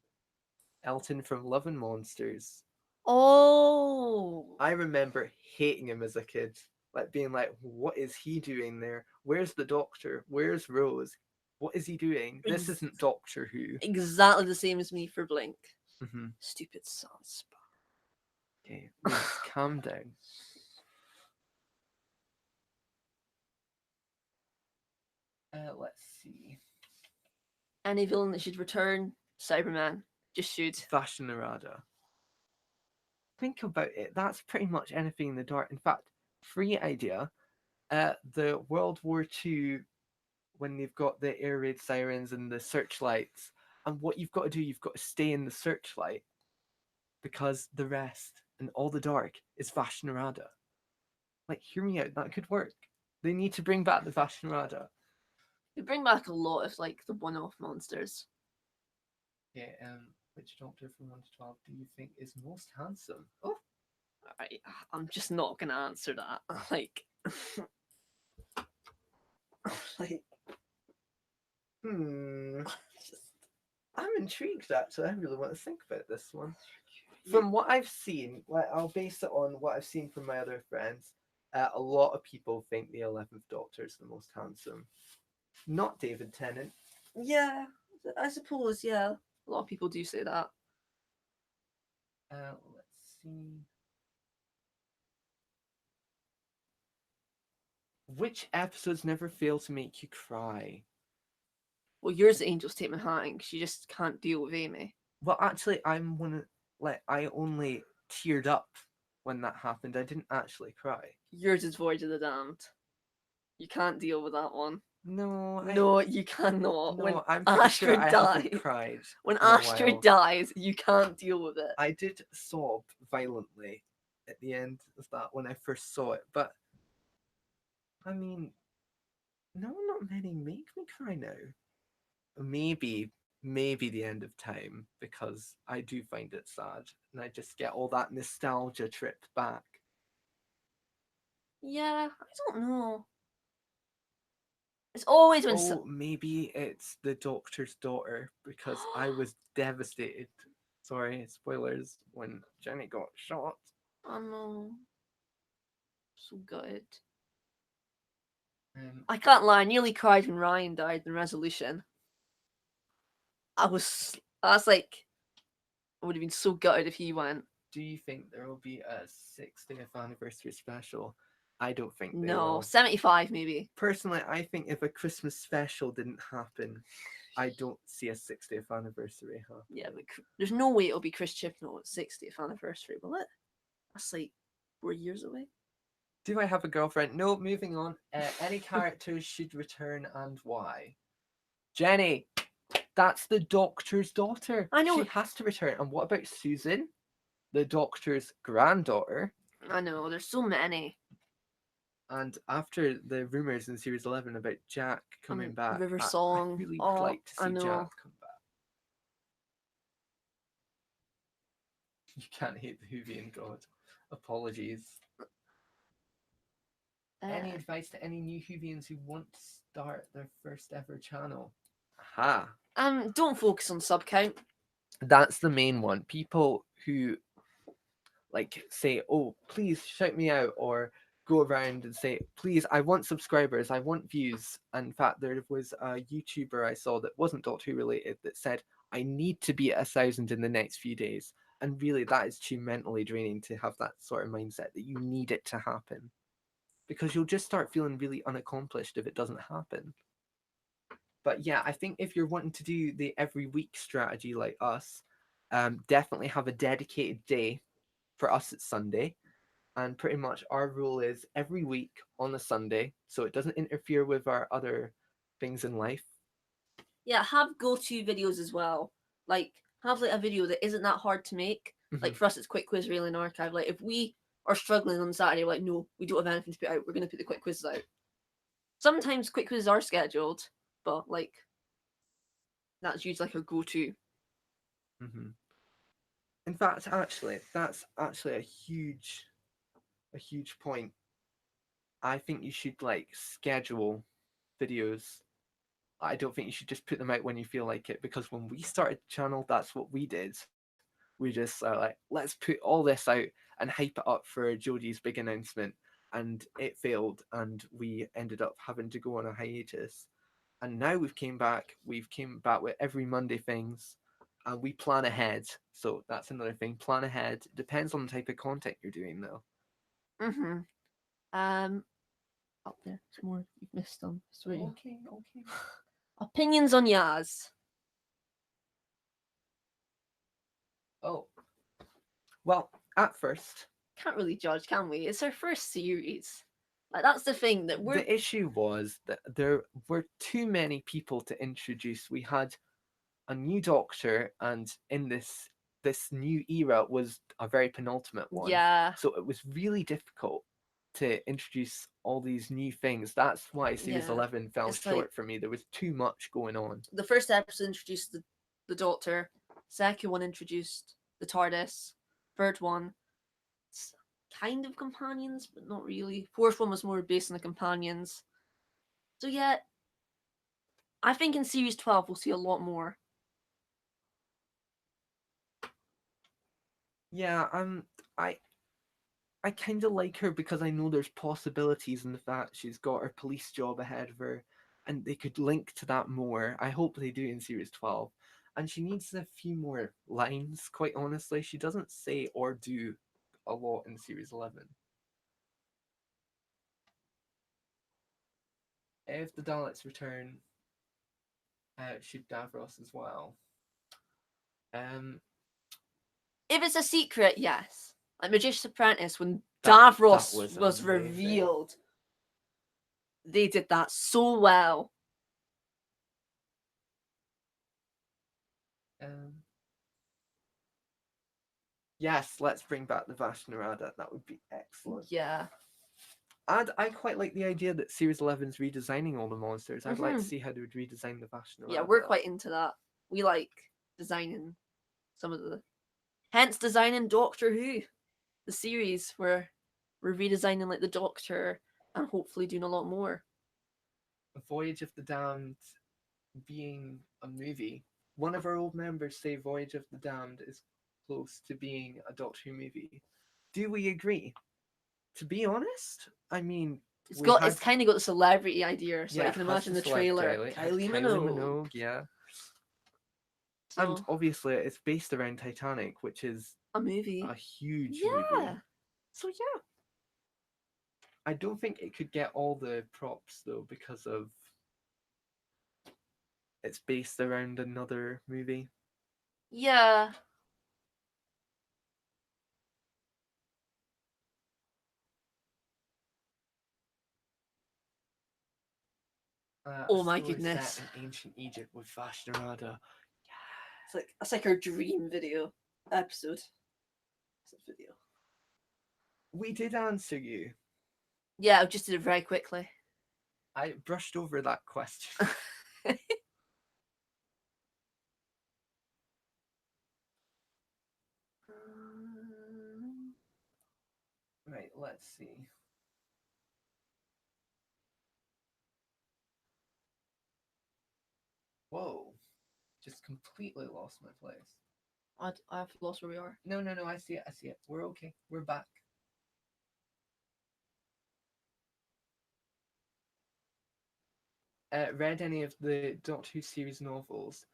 Elton from Love and Monsters. Oh! I remember hating him as a kid. Like being like, what is he doing there? Where's the Doctor? Where's Rose? What is he doing? This isn't Doctor Who. Exactly the same as me for Blink. Mm-hmm. Stupid sunspot. Okay, calm down. Let's see. Any villain that should return, Cyberman. Just should. Vashnarada. Think about it. That's pretty much anything in the dark. In fact, free idea. The World War II, when they've got the air raid sirens and the searchlights, and what you've got to do, you've got to stay in the searchlight because the rest and all the dark is Vashnarada. Like, hear me out. That could work. They need to bring back the Vashnarada. They bring back a lot of like the one-off monsters. Yeah. Which Doctor from 1 to 12 do you think is most handsome? Oh, I'm just not gonna answer that. Like, I'm intrigued actually. I really want to think about this one. From what I've seen, like I'll base it on what I've seen from my other friends. A lot of people think the 11th Doctor is the most handsome. Not David Tennant. Yeah, I suppose. Yeah, a lot of people do say that. Let's see. Which episodes never fail to make you cry? Well, yours, Angel's Take My Hand, because you just can't deal with Amy. Well, actually, I'm one of I only teared up when that happened. I didn't actually cry. Yours is Voyage of the Damned. You can't deal with that one. No, No, you cannot. When I'm pretty sure Astrid I haven't dies, cried when in a Astrid while. dies, you can't deal with it. I did sob violently at the end of that when I first saw it, but I mean, no, not many make me cry now. Maybe the end of time, because I do find it sad and I just get all that nostalgia trip back. Yeah, I don't know. It's always when Oh, maybe it's the doctor's daughter, because I was devastated. Sorry, spoilers, when Jenny got shot. I know. So good. Um, I can't lie, I nearly cried when Ryan died in Resolution. I was like, I would have been so gutted if he went. do you think there will be a 60th anniversary special? I don't think they No, will. 75 maybe. Personally, I think if a Christmas special didn't happen, I don't see a 60th anniversary happening. Yeah, but there's no way it'll be Chris Chibnall's 60th anniversary, will it? That's like 4 years away. Do I have a girlfriend? No, moving on. Any characters should return and why? Jenny, that's the doctor's daughter. I know. She has to return. And what about Susan, the doctor's granddaughter? I know, there's so many. And after the rumours in Series 11 about Jack coming back, River I Song. really would like to see Jack come back. You can't hate the Whovian god. Apologies. Any advice to any new Whovians who want to start their first ever channel? Aha. Don't focus on sub count. That's the main one. People who like say, "Oh, please shout me out," or go around and say, "Please, I want subscribers, I want views." And in fact, there was a YouTuber I saw that wasn't Doctor Who related that said, "I need to be at 1,000 in the next few days." And really, that is too mentally draining to have that sort of mindset that you need it to happen, because you'll just start feeling really unaccomplished if it doesn't happen. But yeah, I think if you're wanting to do the every week strategy like us, definitely have a dedicated day. For us, it's Sunday. And pretty much our rule is every week on a Sunday, so it doesn't interfere with our other things in life. Yeah, have go-to videos as well. Like, have like a video that isn't that hard to make. Like for us, it's Quick Quiz Reel and Archive. Like if we are struggling on Saturday, we're like, no, we don't have anything to put out. We're going to put the quick quizzes out. Sometimes quick quizzes are scheduled, but like that's usually like a go-to. In fact, actually, that's actually a huge point. I think you should like schedule videos. I don't think you should just put them out when you feel like it, because when we started the channel, that's what we did. We just like, let's put all this out and hype it up for Jodie's big announcement, and it failed, and we ended up having to go on a hiatus. And now we've came back with every Monday things, and we plan ahead. So that's another thing, plan ahead. Depends on the type of content you're doing though. Up there, some more you've missed them. Okay. Opinions on Yaz. Oh, well, at first, can't really judge, can we? It's our first series. Like that's the thing that the issue was that there were too many people to introduce. We had a new Doctor, and in this new era was a very penultimate one. Yeah. So it was really difficult to introduce all these new things. That's why Series 11 fell short for me. There was too much going on. The first episode introduced the Doctor. Second one introduced the TARDIS. Third one, kind of companions, but not really. Fourth one was more based on the companions. So yeah, I think in Series 12 we'll see a lot more. Yeah, I kind of like her because I know there's possibilities in the fact she's got her police job ahead of her, and they could link to that more. I hope they do in Series 12. And she needs a few more lines, quite honestly. She doesn't say or do a lot in Series 11. If the Daleks return, should Davros as well? If it's a secret, yes. Like Magician's Apprentice, when Davros was revealed. They did that so well. Yes, let's bring back the Vashnarada. That would be excellent. Yeah. And I quite like the idea that Series 11's redesigning all the monsters. I'd like to see how they would redesign the Vashnarada. Yeah, we're quite into that. We like designing some of the... Hence designing Doctor Who, the series, where we're redesigning like the Doctor and hopefully doing a lot more. Voyage of the Damned being a movie. One of our old members say Voyage of the Damned is close to being a Doctor Who movie. Do we agree? To be honest, I mean, it's kind of got the celebrity idea, so yeah, I can imagine the trailer. Kylie Minogue. Yeah. So, and obviously, it's based around Titanic, which is a movie, a huge movie. So yeah, I don't think it could get all the props though because of it's based around another movie. Yeah. Oh my goodness! Set in ancient Egypt with Vashnarada. Yeah. It's like our dream video episode. Video. We did answer you. Yeah, I just did it very quickly. I brushed over that question. Right, let's see. Whoa. Just completely lost my place. I've lost where we are. No, I see it. We're okay. We're back. Read any of the Doctor Who series novels?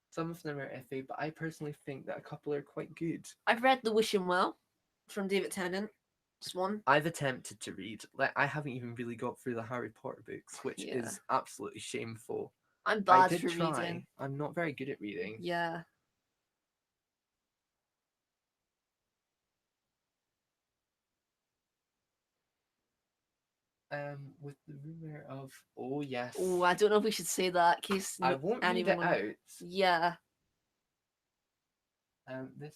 Some of them are iffy, but I personally think that a couple are quite good. I've read The Wishing Well from David Tennant. Just one. I've attempted to read. I haven't even really got through the Harry Potter books, which is absolutely shameful. I'm bad for reading. I'm not very good at reading. Yeah. With the rumor of yes. Oh, I don't know if we should say that in case I won't read it out. Yeah. This.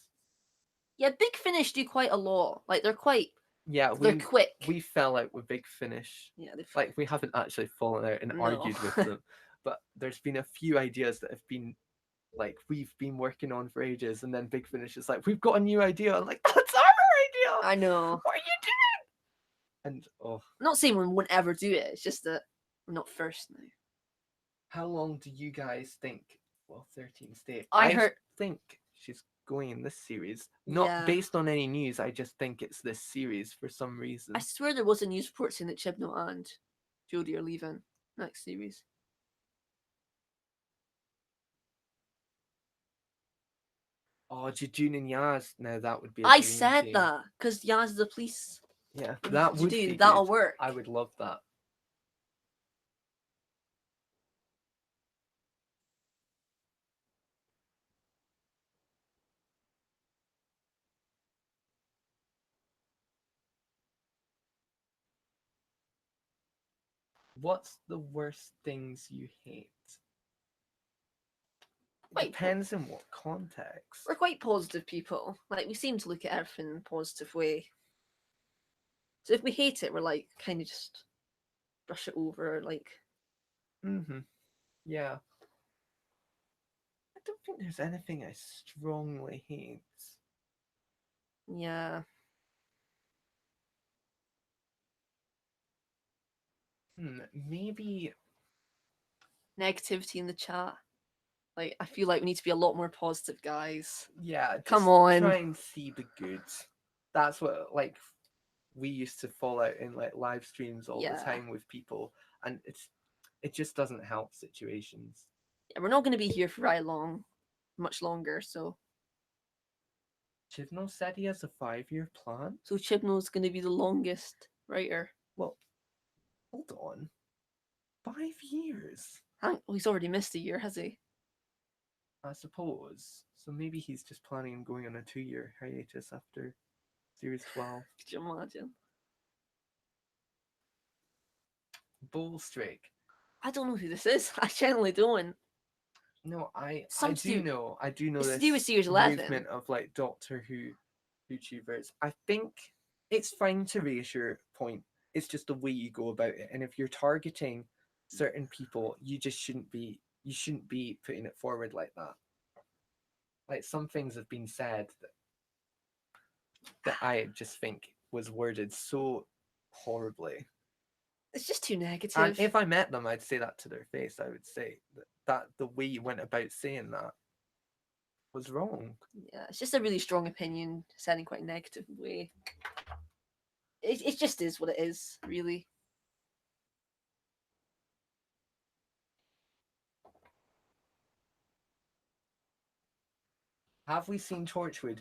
Yeah, Big Finish do quite a lot. Like they're quick. Quick. We fell out with Big Finish. Yeah, we haven't actually fallen out and argued with them, but there's been a few ideas that have been we've been working on for ages, and then Big Finish is like, we've got a new idea. I'm like, that's our idea. I know. What are you doing? And I'm not saying we won't ever do it. It's just that we're not first now. How long do you guys think? Well, 13 stay. I think she's going in this series. Not based on any news. I just think it's this series for some reason. I swear there was a news report saying that Chibnall and Jodie are leaving next series. Oh, Jejun and Yaz. Now that would be. I said that because Yaz is the police. Yeah, that would be. That'll work. I would love that. What's the worst things you hate? It depends in what context. We're quite positive people. Like, we seem to look at everything in a positive way. So if we hate it, we're like, kind of just brush it over, like. Yeah. I don't think there's anything I strongly hate. Yeah. Maybe negativity in the chat. Like, I feel like we need to be a lot more positive, guys. Yeah, come on. Try and see the good. That's what we used to fall out in live streams all the time with people, and it just doesn't help situations. Yeah, we're not going to be here for very much longer. So Chibnall said he has a 5-year plan. So Chibnall's going to be the longest writer. Well, hold on, 5 years. He's already missed a year, has he? I suppose. So maybe he's just planning on going on a 2-year hiatus after series 12. Could you imagine? Bowlstreak. I don't know who this is. I generally don't. No, I Some do know. I do know It's to this do with Series 11. movement of like Doctor Who YouTubers. I think it's fine to raise your point. It's just the way you go about it. And if you're targeting certain people, you just shouldn't be. You shouldn't be putting it forward like that. Like some things have been said that I just think was worded so horribly. It's just too negative. And if I met them, I'd say that to their face. I would say that the way you went about saying that was wrong. Yeah, it's just a really strong opinion said in quite a negative way. It just is what it is, really. Have we seen Torchwood?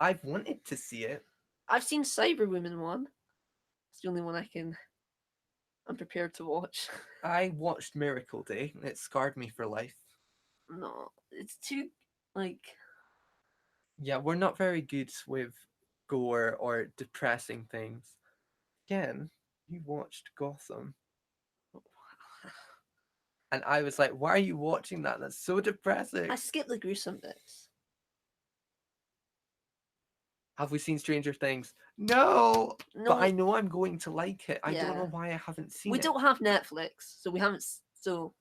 I've wanted to see it. I've seen Cyberwoman 1. It's the only one I'm prepared to watch. I watched Miracle Day. It scarred me for life. No, it's too, like... Yeah, we're not very good with gore or depressing things. Again, you watched Gotham. And I was like, why are you watching that? That's so depressing. I skipped the gruesome bits. Have we seen Stranger Things? No, No, but I know I'm going to like it. I don't Yeah. know why I haven't seen we it. don't have Netflix, so we haven't. So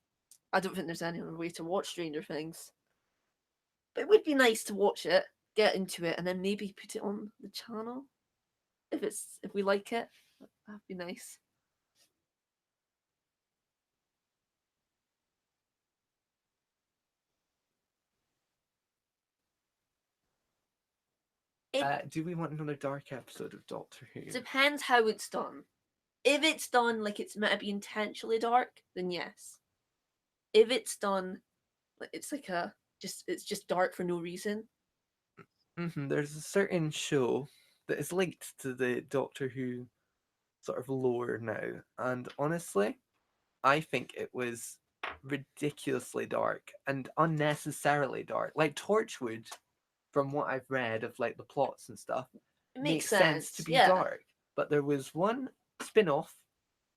I don't think there's any other way to watch Stranger Things. But it would be nice to watch it, get into it, and then maybe put it on the channel if we like it. That'd be nice. Do we want another dark episode of Doctor Who? Depends how it's done. If it's done like it's meant to be intentionally dark, then yes. If it's done like it's like it's just dark for no reason. There's a certain show that is linked to the Doctor Who sort of lore now, and honestly, I think it was ridiculously dark and unnecessarily dark. Like Torchwood, from what I've read of like the plots and stuff, It makes sense to sense, be yeah. dark. But there was one spin-off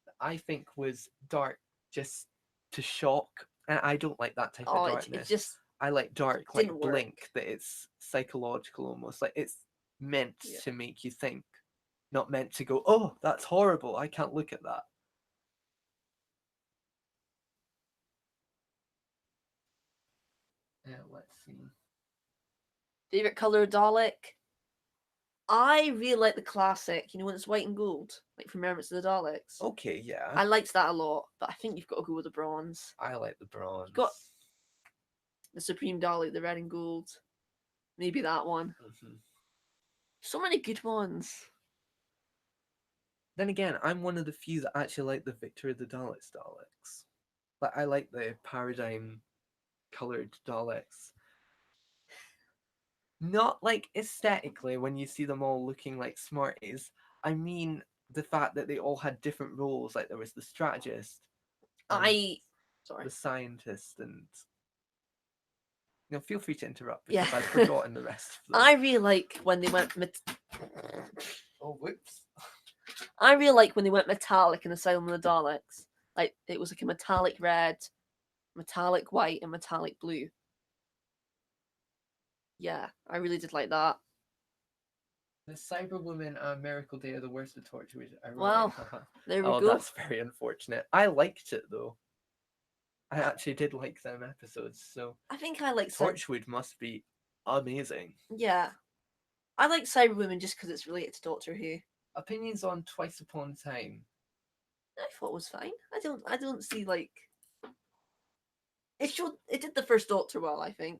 that I think was dark just to shock, and I don't like that type of darkness. It just I like dark like didn't Blink, work. that it's psychological almost. Like it's meant Yeah. to make you think, not meant to go, oh, that's horrible. I can't look at that. Let's see. Favorite color Dalek? I really like the classic, when it's white and gold, like from Remembrance of the Daleks. Okay, yeah. I liked that a lot, but I think you've got to go with the bronze. I like the bronze. You've got the Supreme Dalek, the red and gold. Maybe that one. Mm-hmm. So many good ones. Then again, I'm one of the few that actually like the Victor of the Daleks. Like I like the paradigm coloured Daleks. Not like aesthetically when you see them all looking like Smarties. I mean the fact that they all had different roles. Like there was the strategist, the scientist, and feel free to interrupt because I've forgotten the rest of them. I really like when they went. Oh, whoops! I really like when they went metallic in Asylum of the Daleks. Like it was like a metallic red, metallic white, and metallic blue. Yeah, I really did like that. The Cyberwoman and Miracle Day are the worst of Torchwood. Well, there we go. That's very unfortunate. I liked it though. I actually did like them episodes, so I think I like Torchwood must be amazing. Yeah, I like Cyberwoman just because it's related to Doctor Who. Opinions on Twice Upon a Time? I thought it was fine. I don't see like it did the first Doctor well, I think.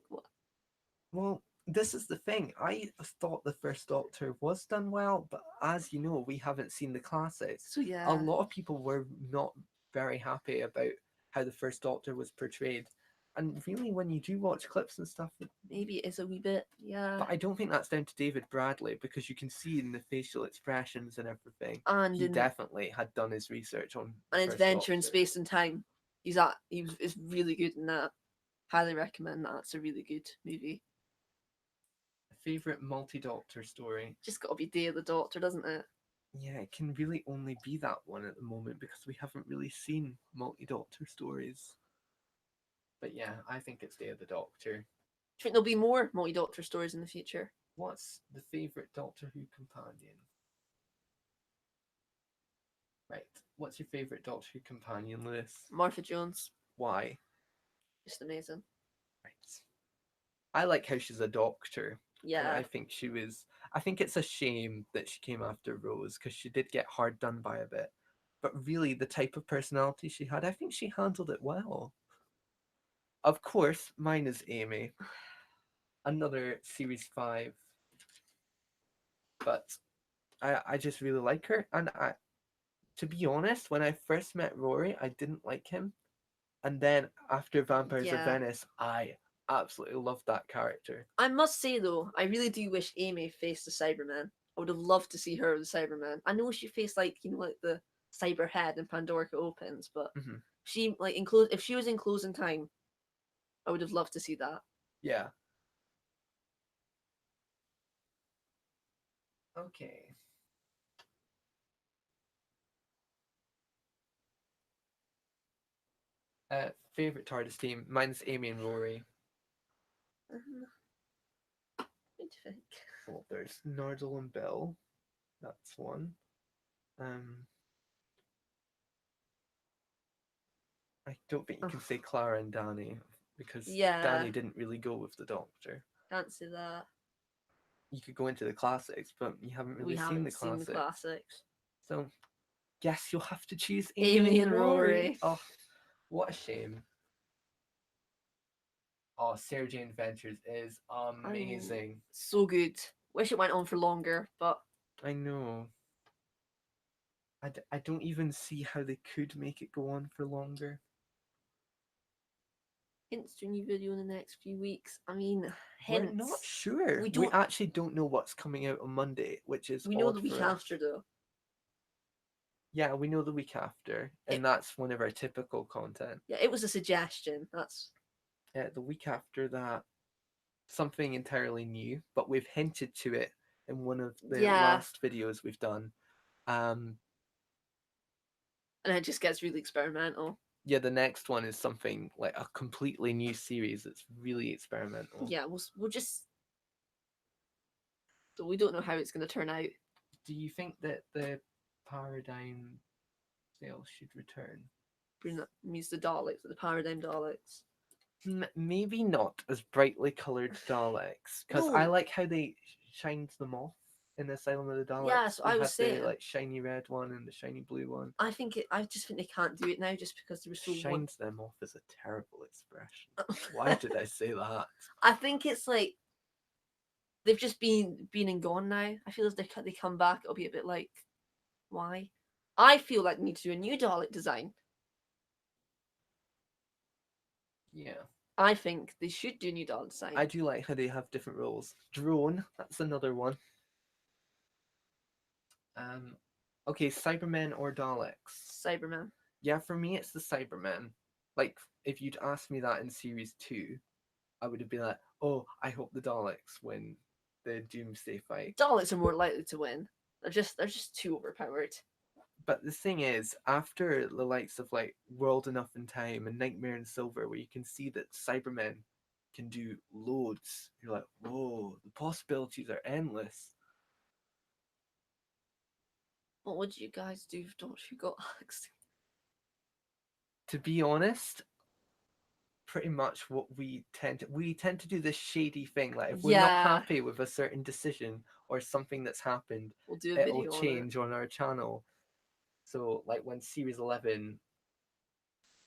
Well, this is the thing. I thought the first Doctor was done well, but as you know, we haven't seen the classics. So yeah, a lot of people were not very happy about how the first Doctor was portrayed. And really, when you do watch clips and stuff, maybe it is a wee bit, yeah. But I don't think that's down to David Bradley because you can see in the facial expressions and everything, and he definitely had done his research on An Adventure in Space and Time. He was really good in that. Highly recommend that. It's a really good movie. Favorite multi-Doctor story? Just got to be Day of the Doctor, doesn't it? Yeah, it can really only be that one at the moment because we haven't really seen multi-Doctor stories. But yeah, I think it's Day of the Doctor. Do you think there'll be more multi-Doctor stories in the future? What's the favourite Doctor Who companion? Right. What's your favourite Doctor Who companion, Lewis? Martha Jones. Why? Just amazing. Right. I like how she's a doctor. And Yeah. I think it's a shame that she came after Rose because she did get hard done by a bit. But really, the type of personality she had, I think she handled it well. Of course, mine is Amy. Another Series 5. But I just really like her. And to be honest, when I first met Rory, I didn't like him. And then after Vampires of Yeah. Venice, I absolutely loved that character. I must say though, I really do wish Amy faced the Cybermen. I would have loved to see her with the Cybermen. I know she faced like like the Cyber Head in Pandora Opens, but she like if she was in Closing Time, I would have loved to see that. Yeah. Okay. Favorite TARDIS team? Mine's Amy and Rory. What do you think? Well, there's Nardole and Bill. That's one. Um, I don't think you can say Clara and Danny because Danny didn't really go with the Doctor. Can't say that. You could go into the classics, but you haven't really seen the classics. So, guess you'll have to choose Amy and Rory. Oh, what a shame. Oh, Sarah Jane Adventures is amazing. So good. Wish it went on for longer, but I know. I don't even see how they could make it go on for longer. hints to a new video in the next few weeks. I mean, hints. We're not sure. We actually don't know what's coming out on Monday, which is we know the week after though. Yeah, we know the week after, and that's one of our typical content. Yeah, it was a suggestion. That's the week after that, something entirely new, but we've hinted to it in one of the last videos we've done. And it just gets really experimental. Yeah, the next one is something like a completely new series that's really experimental. Yeah, we'll just. So we don't know how it's going to turn out. Do you think that the Paradigm Sale should return? Means the Daleks, the Paradigm Daleks. Maybe not as brightly coloured Daleks, because I like how they shined them off in the Asylum of the Daleks. Yeah, so I was saying the shiny red one and the shiny blue one. I just think they can't do it now, just because there was so shines them off is a terrible expression. Why did I say that? I think it's like they've just been and gone now. I feel as they come back, it'll be a bit like, why? I feel like they need to do a new Dalek design. Yeah. I think they should do a new Dalek design. I do like how they have different roles. Drone, that's another one. Okay, Cybermen or Daleks? Cybermen. Yeah, for me it's the Cybermen. Like, if you'd asked me that in Series 2, I would have been like, oh, I hope the Daleks win the Doomsday fight. Daleks are more likely to win. They're just too overpowered. But the thing is, after the likes of like World Enough in Time and Nightmare in Silver, where you can see that Cybermen can do loads, you're like, whoa, the possibilities are endless. What would you guys do if Doctor Who got axed? To be honest, pretty much what we tend to do this shady thing. Like if we're not happy with a certain decision or something that's happened, we'll do a video it'll change on our channel. So like when Series 11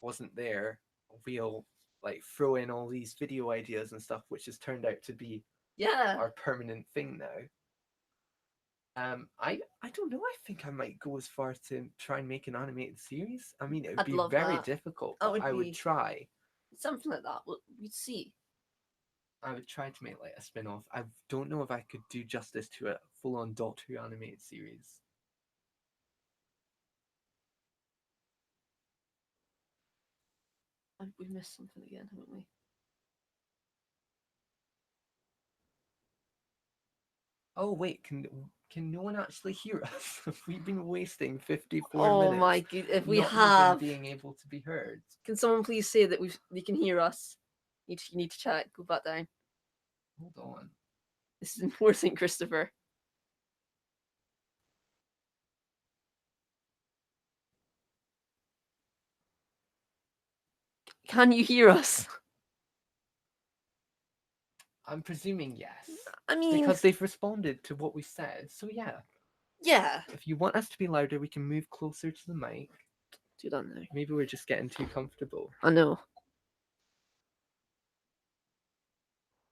wasn't there, we'll like throw in all these video ideas and stuff, which has turned out to be our permanent thing now. I don't know. I think I might go as far to try and make an animated series. I mean, it would be very difficult, but I would try. Something like that. We'd see. I would try to make like a spin-off. I don't know if I could do justice to a full-on Doctor Who animated series. We missed something again, haven't we? Oh wait, can no one actually hear us? We've been wasting 54 Oh my minutes god! If we not even have, being able to be heard. can someone please say that they can hear us? You need to check. Go back down. Hold on. This is more St. Christopher. Can you hear us? I'm presuming yes. I mean, Because they've responded to what we said. So yeah. yeah. If you want us to be louder, we can move closer to the mic. Do that now. Maybe we're just getting too comfortable. I know.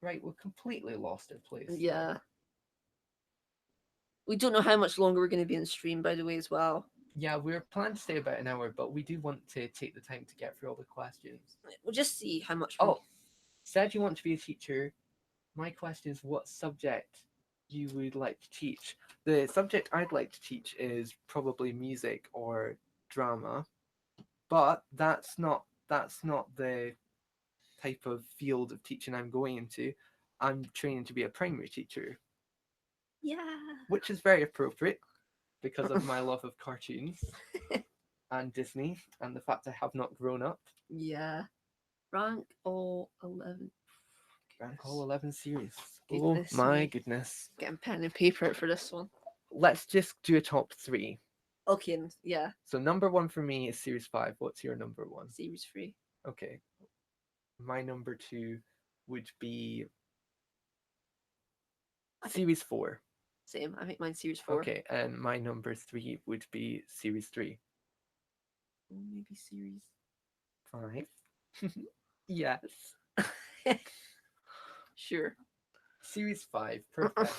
Right, we're completely lost our place. Yeah. We don't know how much longer we're going to be in stream, by the way, as well. Yeah, we're planning to stay about an hour, but we do want to take the time to get through all the questions. We'll just see how much. Oh, said you want to be a teacher. My question is, what subject you would like to teach? The subject I'd like to teach is probably music or drama, but that's not the type of field of teaching I'm going into. I'm training to be a primary teacher. Yeah. Which is very appropriate because of my love of cartoons and Disney and the fact I have not grown up. Yeah. Rank all 11. Rank all 11 series. Goodness Oh my me. goodness. Getting pen and paper out for this one. Let's just do a top 3. Okay, yeah. So number 1 for me is series 5. What's your number 1? Series 3. Okay. My number 2 would be series 4. Same. I think mine's series 4. Okay, and my number 3 would be series 3. Maybe series 5. Yes. Sure. Series 5. Perfect.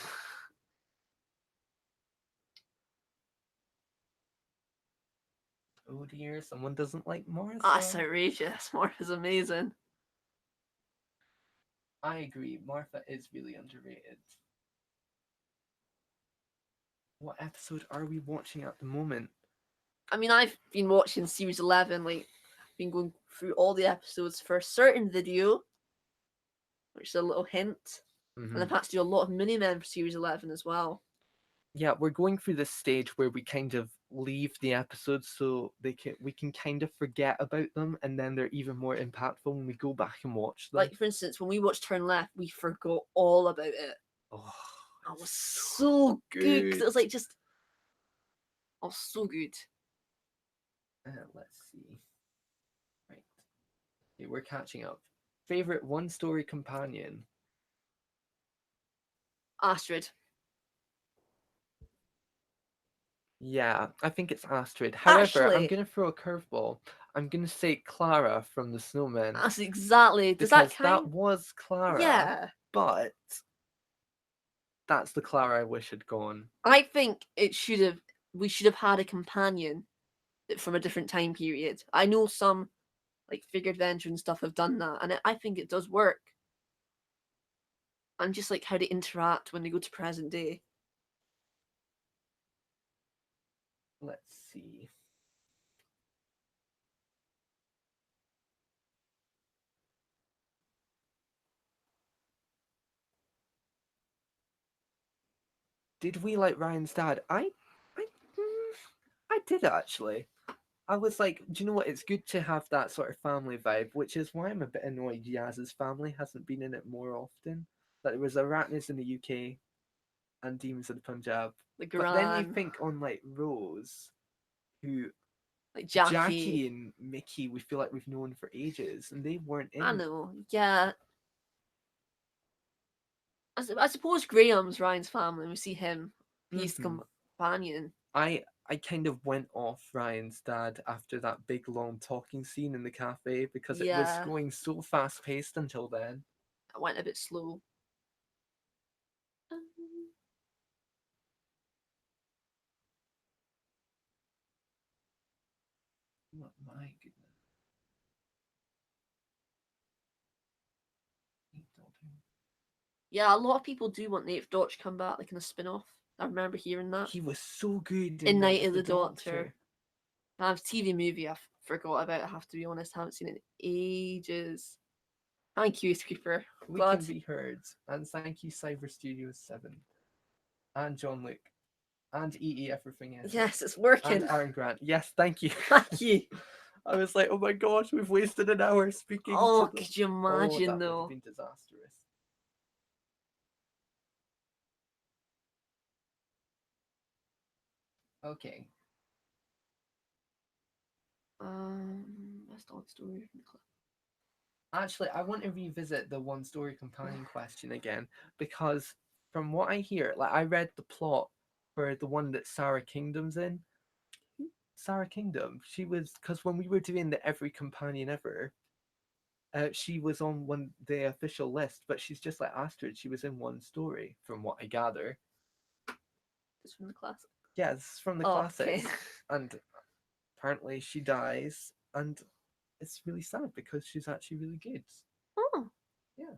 Oh dear, someone doesn't like Martha. That's outrageous. Martha's amazing. I agree. Martha is really underrated. What episode are we watching at the moment? I mean, I've been watching series 11, like, been going through all the episodes for a certain video, which is a little hint. Mm-hmm. And I've had to do a lot of mini men for series 11 as well. Yeah, we're going through this stage where we kind of leave the episodes so we can kind of forget about them, and then they're even more impactful when we go back and watch them. Like, for instance, when we watched Turn Left, we forgot all about it. Oh, it was so good because it was like just, oh, so good. Let's see. Right, okay, we're catching up. Favorite one-story companion? Astrid. Yeah, I think it's Astrid. However, Actually, I'm going to throw a curveball. I'm going to say Clara from the Snowman. That's exactly. Does because that was Clara. Yeah. But that's the Clara I wish had gone. I think we should have had a companion from a different time period. I know some like Figure Adventure and stuff have done that, and I think it does work. And just like how they interact when they go to present day. Let's see. Did we like Ryan's dad? I did actually. I was like, do you know what? It's good to have that sort of family vibe, which is why I'm a bit annoyed Yaz's family hasn't been in it more often. Like there was Arachnids in the UK and Demons in the Punjab. Like But then you think on like Rose, who like Jackie and Mickey, we feel like we've known for ages, and they weren't in. I know, yeah. I suppose Graham's Ryan's family. We see him. He's the companion. I kind of went off Ryan's dad after that big long talking scene in the cafe because it was going so fast paced until then. I went a bit slow. Oh, my goodness. Yeah, a lot of people do want the Eighth Doctor to come back, like in a spin-off. I remember hearing that. He was so good in Night of the Doctor. TV movie I forgot about, I have to be honest. I haven't seen it in ages. Thank you, Creeper. We can be heard. And thank you, Cyber Studios 7. and John Luke, and E.E. everything is. Yes, it's And working. Aaron Grant. Yes, thank you. Thank you. I was like, oh my gosh, we've wasted an hour speaking Oh, to them. could you Oh, imagine that would though? have been disastrous. Okay. Best odd story from the club. Actually, I want to revisit the one story companion question again because from what I hear, like I read the plot for the one that Sarah Kingdom's in. Sarah Kingdom, she was because when we were doing the every companion ever, she was on one the official list, but she's just like Astrid. She was in one story, from what I gather. It's from the classic. Yeah, it's from the Oh, classics, okay. and apparently she dies, and it's really sad because she's actually really good. Oh, Yeah,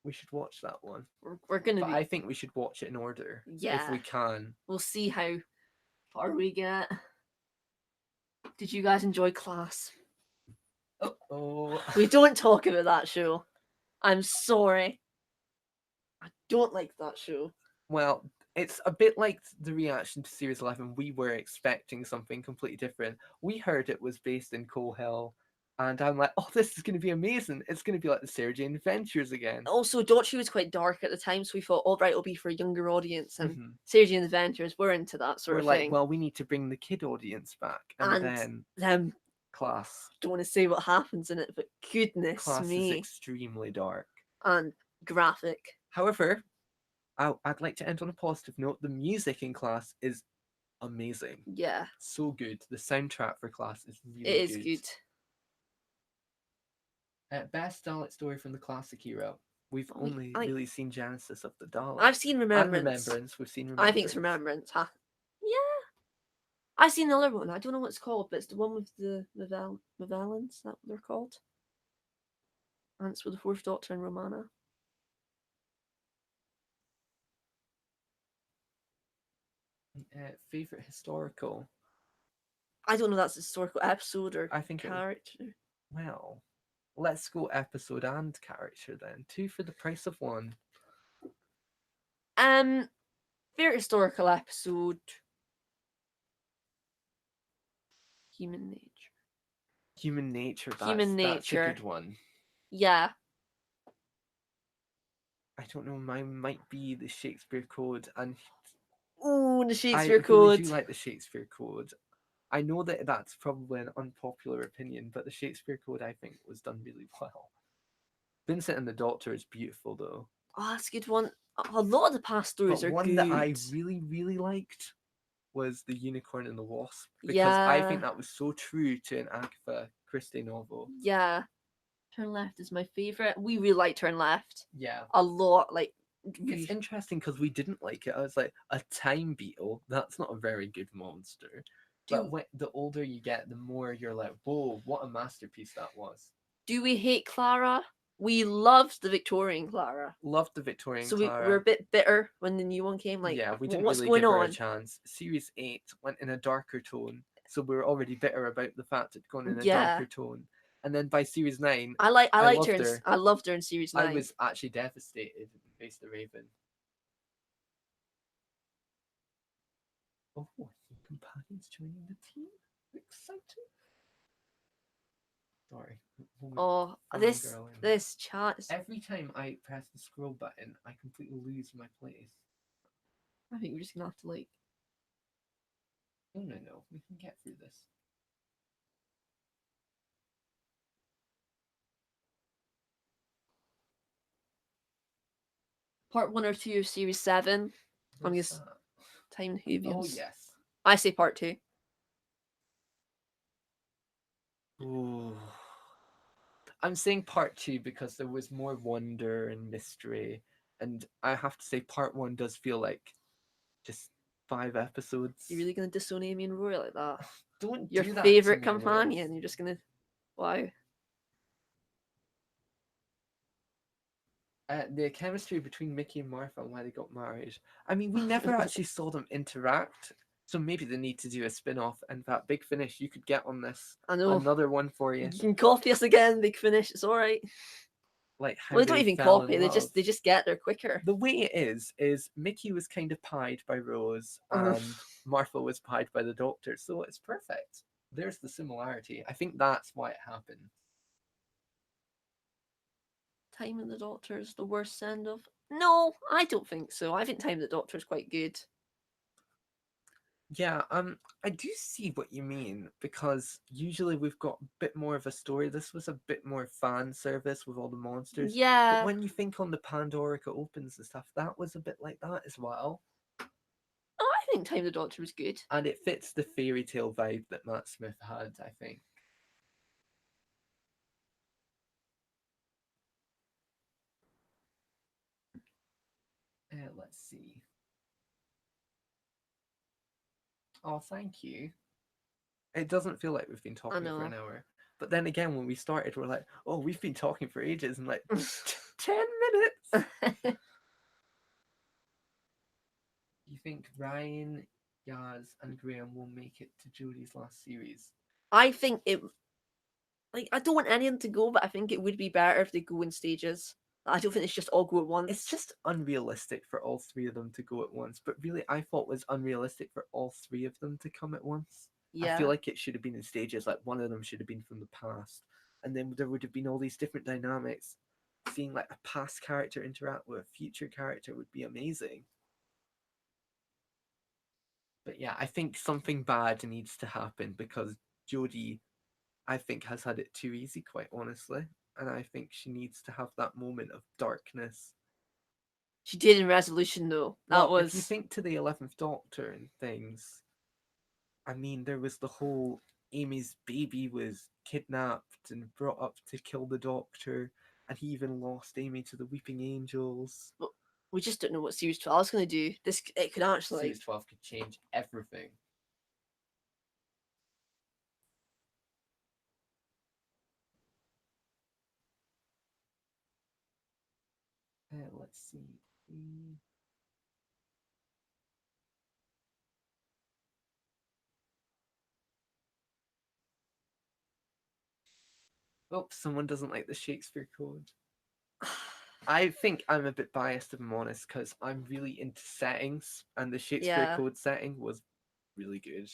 we should watch that one. we're gonna But be. I think we should watch it in order if Yeah. we can. We'll see how far we get. Did you guys enjoy Class? Oh, We don't talk about that show. I'm sorry. I don't like that show. well, it's a bit like the reaction to Series 11. We were expecting something completely different. We heard it was based in Coal Hill, and I'm like, oh, this is going to be amazing. It's going to be like the Sarah Jane Adventures again. Also, Torchwood was quite dark at the time, so we thought, all right, it'll be for a younger audience. And Mhm. Sarah Jane Adventures, we're into that sort We're of like, thing. well, we need to bring the kid audience back, and then them Class. don't want to say what happens in it, but goodness Class is me. extremely dark. And graphic. However, I'd like to end on a positive note. The music in Class is amazing. Yeah. So good. The soundtrack for Class is really It is good. Best Dalek story from the classic era. We've only really seen Genesis of the Daleks. I've seen Remembrance. And Remembrance. We've seen Remembrance. I think it's Remembrance, huh? Yeah. I've seen another one. I don't know what it's called, but it's the one with the Mavellans. Is that what they're called? And it's with the Fourth Doctor and Romana. Favorite historical. I don't know if that's a historical episode or I think character. Well, let's go episode and character then. 2 for the price of 1. Favorite historical episode. Human Nature. Human Nature. Human That's a Nature. good one. Yeah. I don't know. Mine might be the Shakespeare Code, and Ooh, the Shakespeare I Code. really do like the Shakespeare Code. I know that that's probably an unpopular opinion, but the Shakespeare Code I think was done really well. Vincent and the Doctor is beautiful though. Oh, that's a good one. A lot of the past stories are one good. That I really liked was the Unicorn and the Wasp, because Yeah. I think that was so true to an Agatha Christie novel. Yeah. Turn Left is my favorite. We really like Turn Left. Yeah. A lot. Like, it's interesting because we didn't like it. I was like, a time beetle? That's not a very good monster. But the older you get, the more you're like, whoa, what a masterpiece that was. Do we hate Clara? We loved the Victorian Clara. Loved the Victorian so Clara. So we were a bit bitter when the new one came. Like, yeah, we didn't what's really going give her on? a chance. Series 8 went in a darker tone, so we were already bitter about the fact it'd gone in a darker tone. And then by Series 9, I liked her. I loved her in Series 9. I was actually devastated in Face the Raven. Oh, companions joining the team. Exciting. Sorry. Oh, this chat. Every time I press the scroll button, I completely lose my place. I think we're just gonna have to like. No. We can get through this. Part 1 or 2 of Series 7. I'm just Time Whovians. Oh yes. I say Part 2. Ooh. I'm saying Part 2 because there was more wonder and mystery, and I have to say Part 1 does feel like just 5 episodes. You're really gonna disown Amy and Roy like that? Don't your do that favorite to me, companion. Liz. You're just gonna wow. The chemistry between Mickey and Martha and why they got married. I mean, we never actually saw them interact, so maybe they need to do a spin-off. And that Big Finish, you could get on this. I know. Another one for you. You can copy us again, Big Finish. It's all right. like how Well, they don't they even fell in copy. They love. just get there quicker. Like how Well, they don't they even fell copy. in They love. just get there quicker. The way it is Mickey was kind of pied by Rose and Martha was pied by the Doctor, so it's perfect. There's the similarity. I think that's why it happened. Time of the Doctor is the worst send off. No, I don't think so. I think Time of the Doctor is quite good. Yeah, I do see what you mean because usually we've got a bit more of a story. This was a bit more fan service with all the monsters. But Yeah. when you think on the Pandorica opens and stuff, that was a bit like that as well. Oh, I think Time of the Doctor was good. And it fits the fairy tale vibe that Matt Smith had, I think. Let's see. Oh, thank you. It doesn't feel like we've been talking for an hour. But then again, when we started, we're like, oh, we've been talking for ages and like 10 minutes. You think Ryan, Yaz, and Graham will make it to Jodie's last series? I think it. Like, I don't want anyone to go, but I think it would be better if they go in stages. I don't think it's just all go at once. It's just unrealistic for all three of them to go at once. But really, I thought it was unrealistic for all three of them to come at once. Yeah. I feel like it should have been in stages. Like one of them should have been from the past, and then there would have been all these different dynamics. Seeing like a past character interact with a future character would be amazing. But yeah, I think something bad needs to happen because Jodie, I think, has had it too easy, quite honestly. And I think she needs to have that moment of darkness. She did in Resolution, though. That was. If you think to the 11th Doctor and things, I mean, there was the whole Amy's baby was kidnapped and brought up to kill the Doctor, and he even lost Amy to the Weeping Angels. But we just don't know what Series 12 is going to do. It could actually. Series 12 could change everything. Let's see. Oh, someone doesn't like the Shakespeare Code. I think I'm a bit biased, if I'm honest, because I'm really into settings, and the Shakespeare Code setting was really good.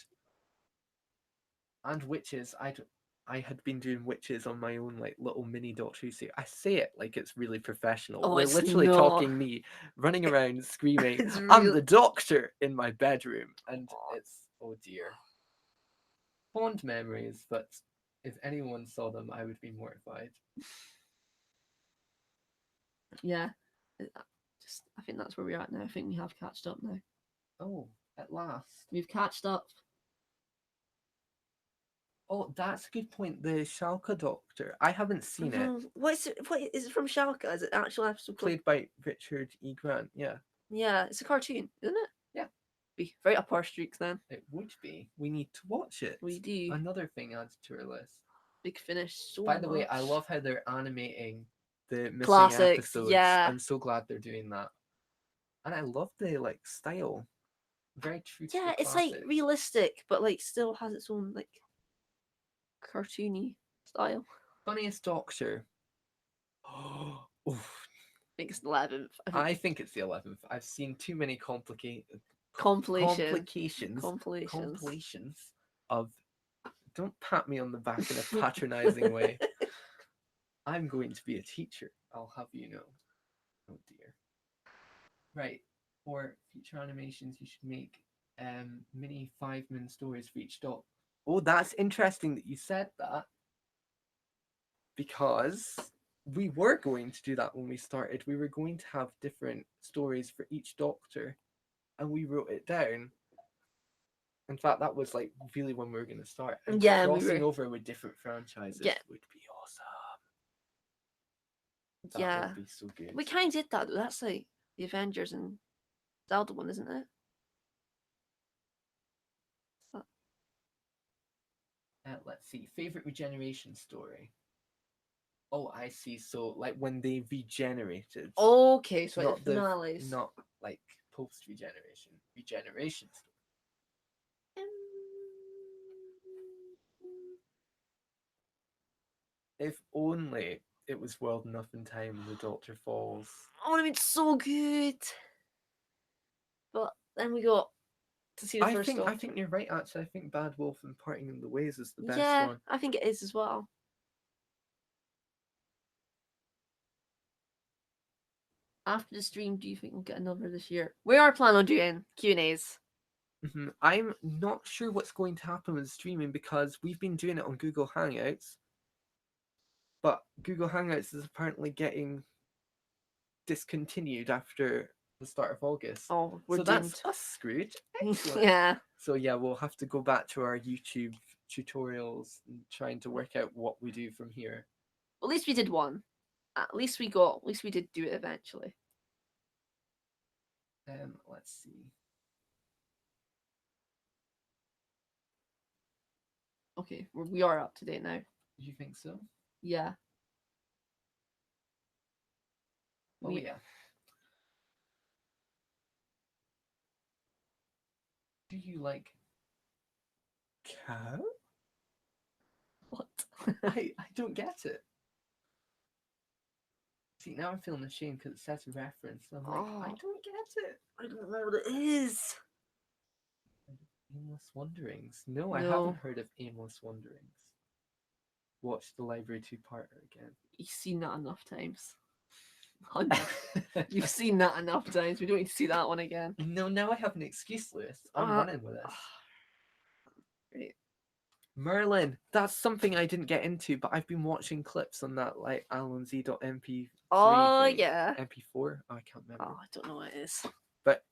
And witches, I had been doing witches on my own, like little mini Doctor Who series. I say it like it's really professional. Oh, We're it's literally not. talking me running around screaming, It's "I'm the Doctor" in my bedroom, and it's oh dear. Fond memories, but if anyone saw them, I would be mortified. Yeah. I think that's where we're at now. I think we have catched up now. Oh, at last. We've catched up. Oh, that's a good point. The Schalke Doctor. I haven't seen it. What is it from Schalke? Is it actual episode? Played by Richard E. Grant, yeah. Yeah, it's a cartoon, isn't it? Yeah. Be very up our streaks then. It would be. We need to watch it. We do. Another thing added to our list. Big Finish. So By the much. way, I love how they're animating the missing Classics, episodes. yeah. I'm so glad they're doing that. And I love the like style. Very true to the it's classics. like realistic, but like still has its own like cartoony style. Funniest Doctor. Oh, I think it's the 11th. I think it's the 11th. I've seen too many complications of don't pat me on the back in a patronizing way. I'm going to be a teacher, I'll have you know. Oh dear. Right. For future animations, you should make mini 5-minute stories for each dog. Oh, that's interesting that you said that. Because we were going to do that when we started. We were going to have different stories for each Doctor, and we wrote it down. In fact, that was like really when we were going to start. And crossing over with different franchises would be awesome. That would be so good. We kind of did that though. That's like the Avengers and Zelda one, isn't it? Let's see. Favorite regeneration story. Oh, I see. So, like when they regenerated. Okay, so not the finales. Not like post regeneration. Regeneration story. If only it was World Enough in Time and the Doctor falls. Oh, it would have been so good. But then we got to see the first Doctor. I think you're right. Actually, I think Bad Wolf and Parting in the Ways is the best Yeah, one. I think it is as well. After the stream, do you think we'll get another this year? We are planning on doing Q&As. I'm not sure what's going to happen with streaming because we've been doing it on Google Hangouts, but Google Hangouts is apparently getting discontinued after the start of August. Oh, we're so doomed. That's us screwed. Excellent. Yeah. So yeah, we'll have to go back to our YouTube tutorials and trying to work out what we do from here. At least we did one. At least we did do it eventually. Let's see. Okay, we are up to date now. You think so? Yeah. Oh yeah. Do you like cow? What? I don't get it. See, now I'm feeling ashamed because it says reference. I'm like, I don't get it. I don't know what it is. Aimless Wanderings. No, I haven't heard of Aimless Wanderings. Watch the Library 2-parter again. You've seen that enough times. You've seen that enough times. We don't need to see that one again. No, now I have an excuse, Lewis. I'm running with this. Great. Merlin. That's something I didn't get into, but I've been watching clips on that, like alanz.mp3 Oh, thing. yeah. MP4? Oh, I can't remember. Oh, I don't know what it is. But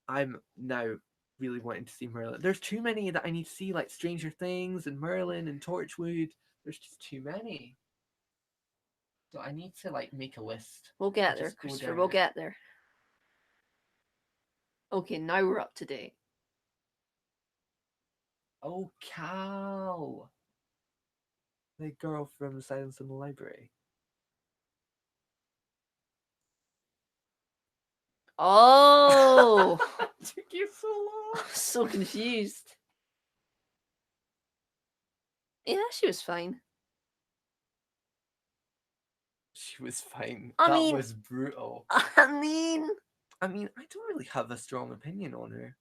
I'm now really wanting to see Merlin. There's too many that I need to see, like Stranger Things and Merlin and Torchwood. There's just too many. So I need to like make a list. We'll get there, Christopher. We'll get there. Okay, now we're up to date. Oh, Cal. The girl from Silence in the Library. Oh! Took you so long. I'm so confused. Yeah, she was fine. She was fine. That was brutal. I mean, I don't really have a strong opinion on her.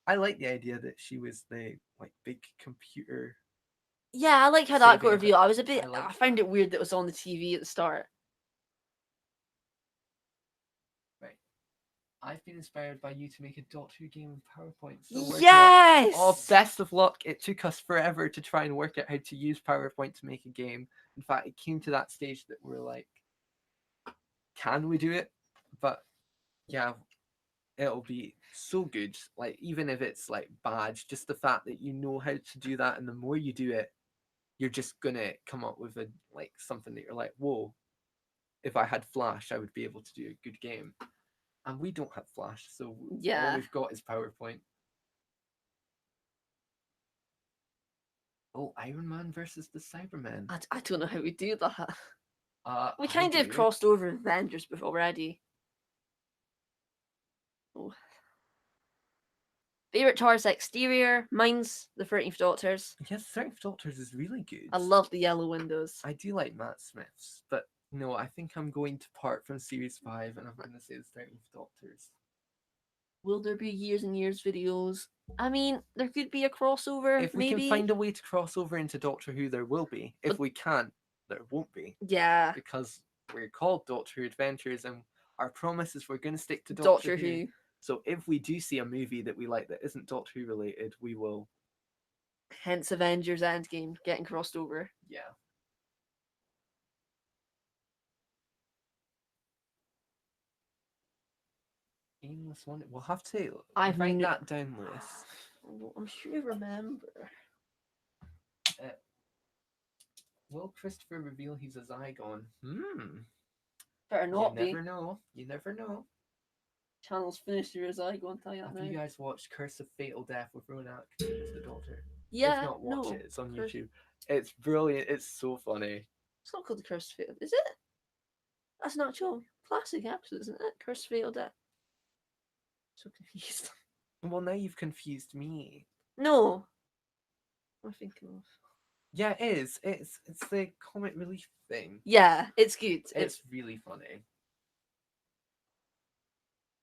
I like the idea that she was the like big computer. Yeah, I like how that got revealed. I found it weird that it was on the TV at the start. Right. I've been inspired by you to make a Doctor Who game with PowerPoint. So yes! Oh, best of luck. It took us forever to try and work out how to use PowerPoint to make a game. In fact, it came to that stage that we're like, can we do it? But yeah, it'll be so good. Like, even if it's like bad, just the fact that you know how to do that, and the more you do it, you're just gonna come up with a like something that you're like, whoa, if I had Flash, I would be able to do a good game. And we don't have Flash, so all we've got is PowerPoint. Oh, Iron Man versus the Cybermen. I don't know how we do that. We I kind of do. crossed over Avengers already. Oh. Favorite TARDIS exterior? Mine's the 13th Doctor's. Yes, 13th Doctor's is really good. I love the yellow windows. I do like Matt Smith's, but no, I think I'm going to part from Series 5 and I'm going to say the 13th Doctor's. Will there be years and years videos? I mean, there could be a crossover. If we can find a way to cross over into Doctor Who, there will be. If we can't, there won't be. Yeah. Because we're called Doctor Who Adventures, and our promise is we're going to stick to Doctor Who. So if we do see a movie that we like that isn't Doctor Who related, we will. Hence Avengers Endgame getting crossed over. Yeah. Aimless one. We'll have to write that down, Lewis. I'm sure you remember. Will Christopher reveal he's a Zygon? Better not be. You never know. You never know. Channel's finished your Zygon, tell you that now. Have you guys watched Curse of Fatal Death with Ronak as the Doctor? Yeah. If not, watch it. It's on YouTube. It's brilliant. It's so funny. It's not called the Curse of Fatal. Is it? That's an actual classic episode, isn't it? Curse of Fatal Death. So confused. Well, now you've confused me. No. What am I thinking of? Yeah, it is. It's the comic relief thing. Yeah, it's good. It's really funny.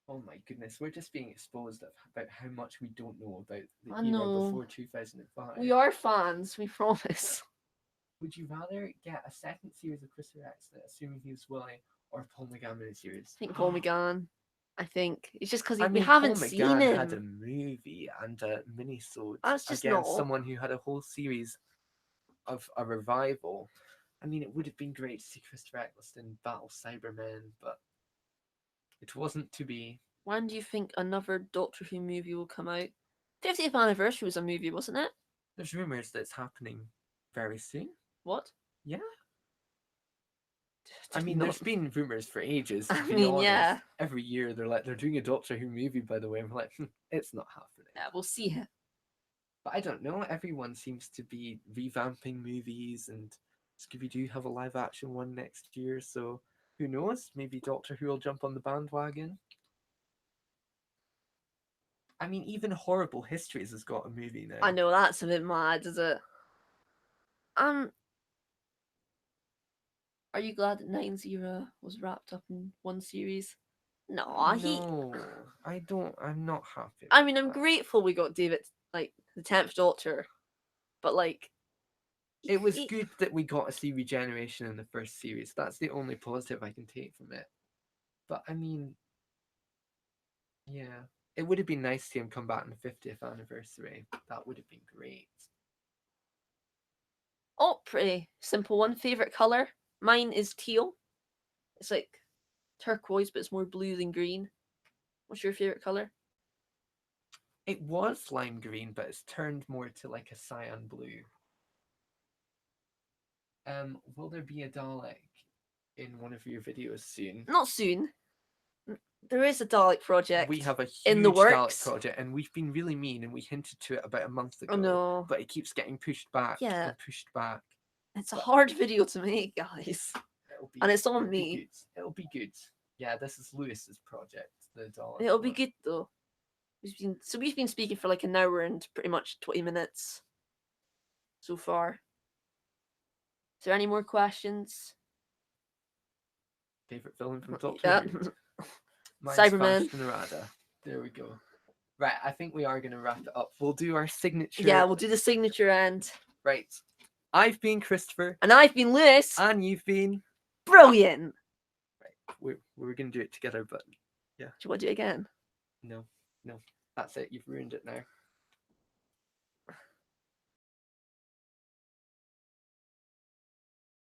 Oh my goodness, we're just being exposed about how much we don't know about I the era know. before 2005. We are fans, we promise. Would you rather get a second series of Christopher Eccleston, assuming he was willing, or Paul McGann miniseries? I think Paul McGann. I think it's just because I we mean, haven't Paul seen McGann had a him. movie and a minisode That's just against not. someone who had a whole series of a revival. I mean, it would have been great to see Christopher Eccleston battle Cybermen, but it wasn't to be. When do you think another Doctor Who movie will come out? 50th anniversary was a movie, wasn't it? There's rumours that it's happening very soon. What? Yeah. Just I mean, not. there's been rumours for ages, to I be mean, honest. yeah. Every year they're like, they're doing a Doctor Who movie, by the way. I'm like, it's not happening. Yeah, we'll see it. But I don't know. Everyone seems to be revamping movies, and Scooby-Doo have a live-action one next year, so who knows? Maybe Doctor Who will jump on the bandwagon. I mean, even Horrible Histories has got a movie now. I know, that's a bit mad, is it? Are you glad that Nine's era was wrapped up in one series? No, I don't. I'm not happy. I mean, I'm that. grateful we got David, like, the 10th Doctor, but, like... It was good that we got to see regeneration in the first series. That's the only positive I can take from it. But, I mean... Yeah. It would have been nice to see him come back on the 50th anniversary. That would have been great. Oh, pretty simple one. Favourite colour? Mine is teal. It's like turquoise, but it's more blue than green. What's your favourite colour? It was lime green, but it's turned more to like a cyan blue. Will there be a Dalek in one of your videos soon? Not soon. There is a Dalek project. We have a huge in the works. Dalek project, and we've been really mean, and we hinted to it about a month ago. Oh no! But it keeps getting pushed back and pushed back. It's a hard video to make, guys. And it's on me. It'll be good. Yeah, this is Lewis's project, the Dalek. It'll be good though. We've been speaking for like an hour and pretty much 20 minutes so far. Is there any more questions? Favorite villain from Doctor Yeah. Who? Cybermen. There we go. Right, I think we are going to wrap it up. We'll do our signature. Yeah, we'll do the signature end. Right. I've been Christopher. And I've been Lewis. And you've been... Brilliant. Right. We're going to do it together, but yeah. Do you want to do it again? No. That's it. You've ruined it now.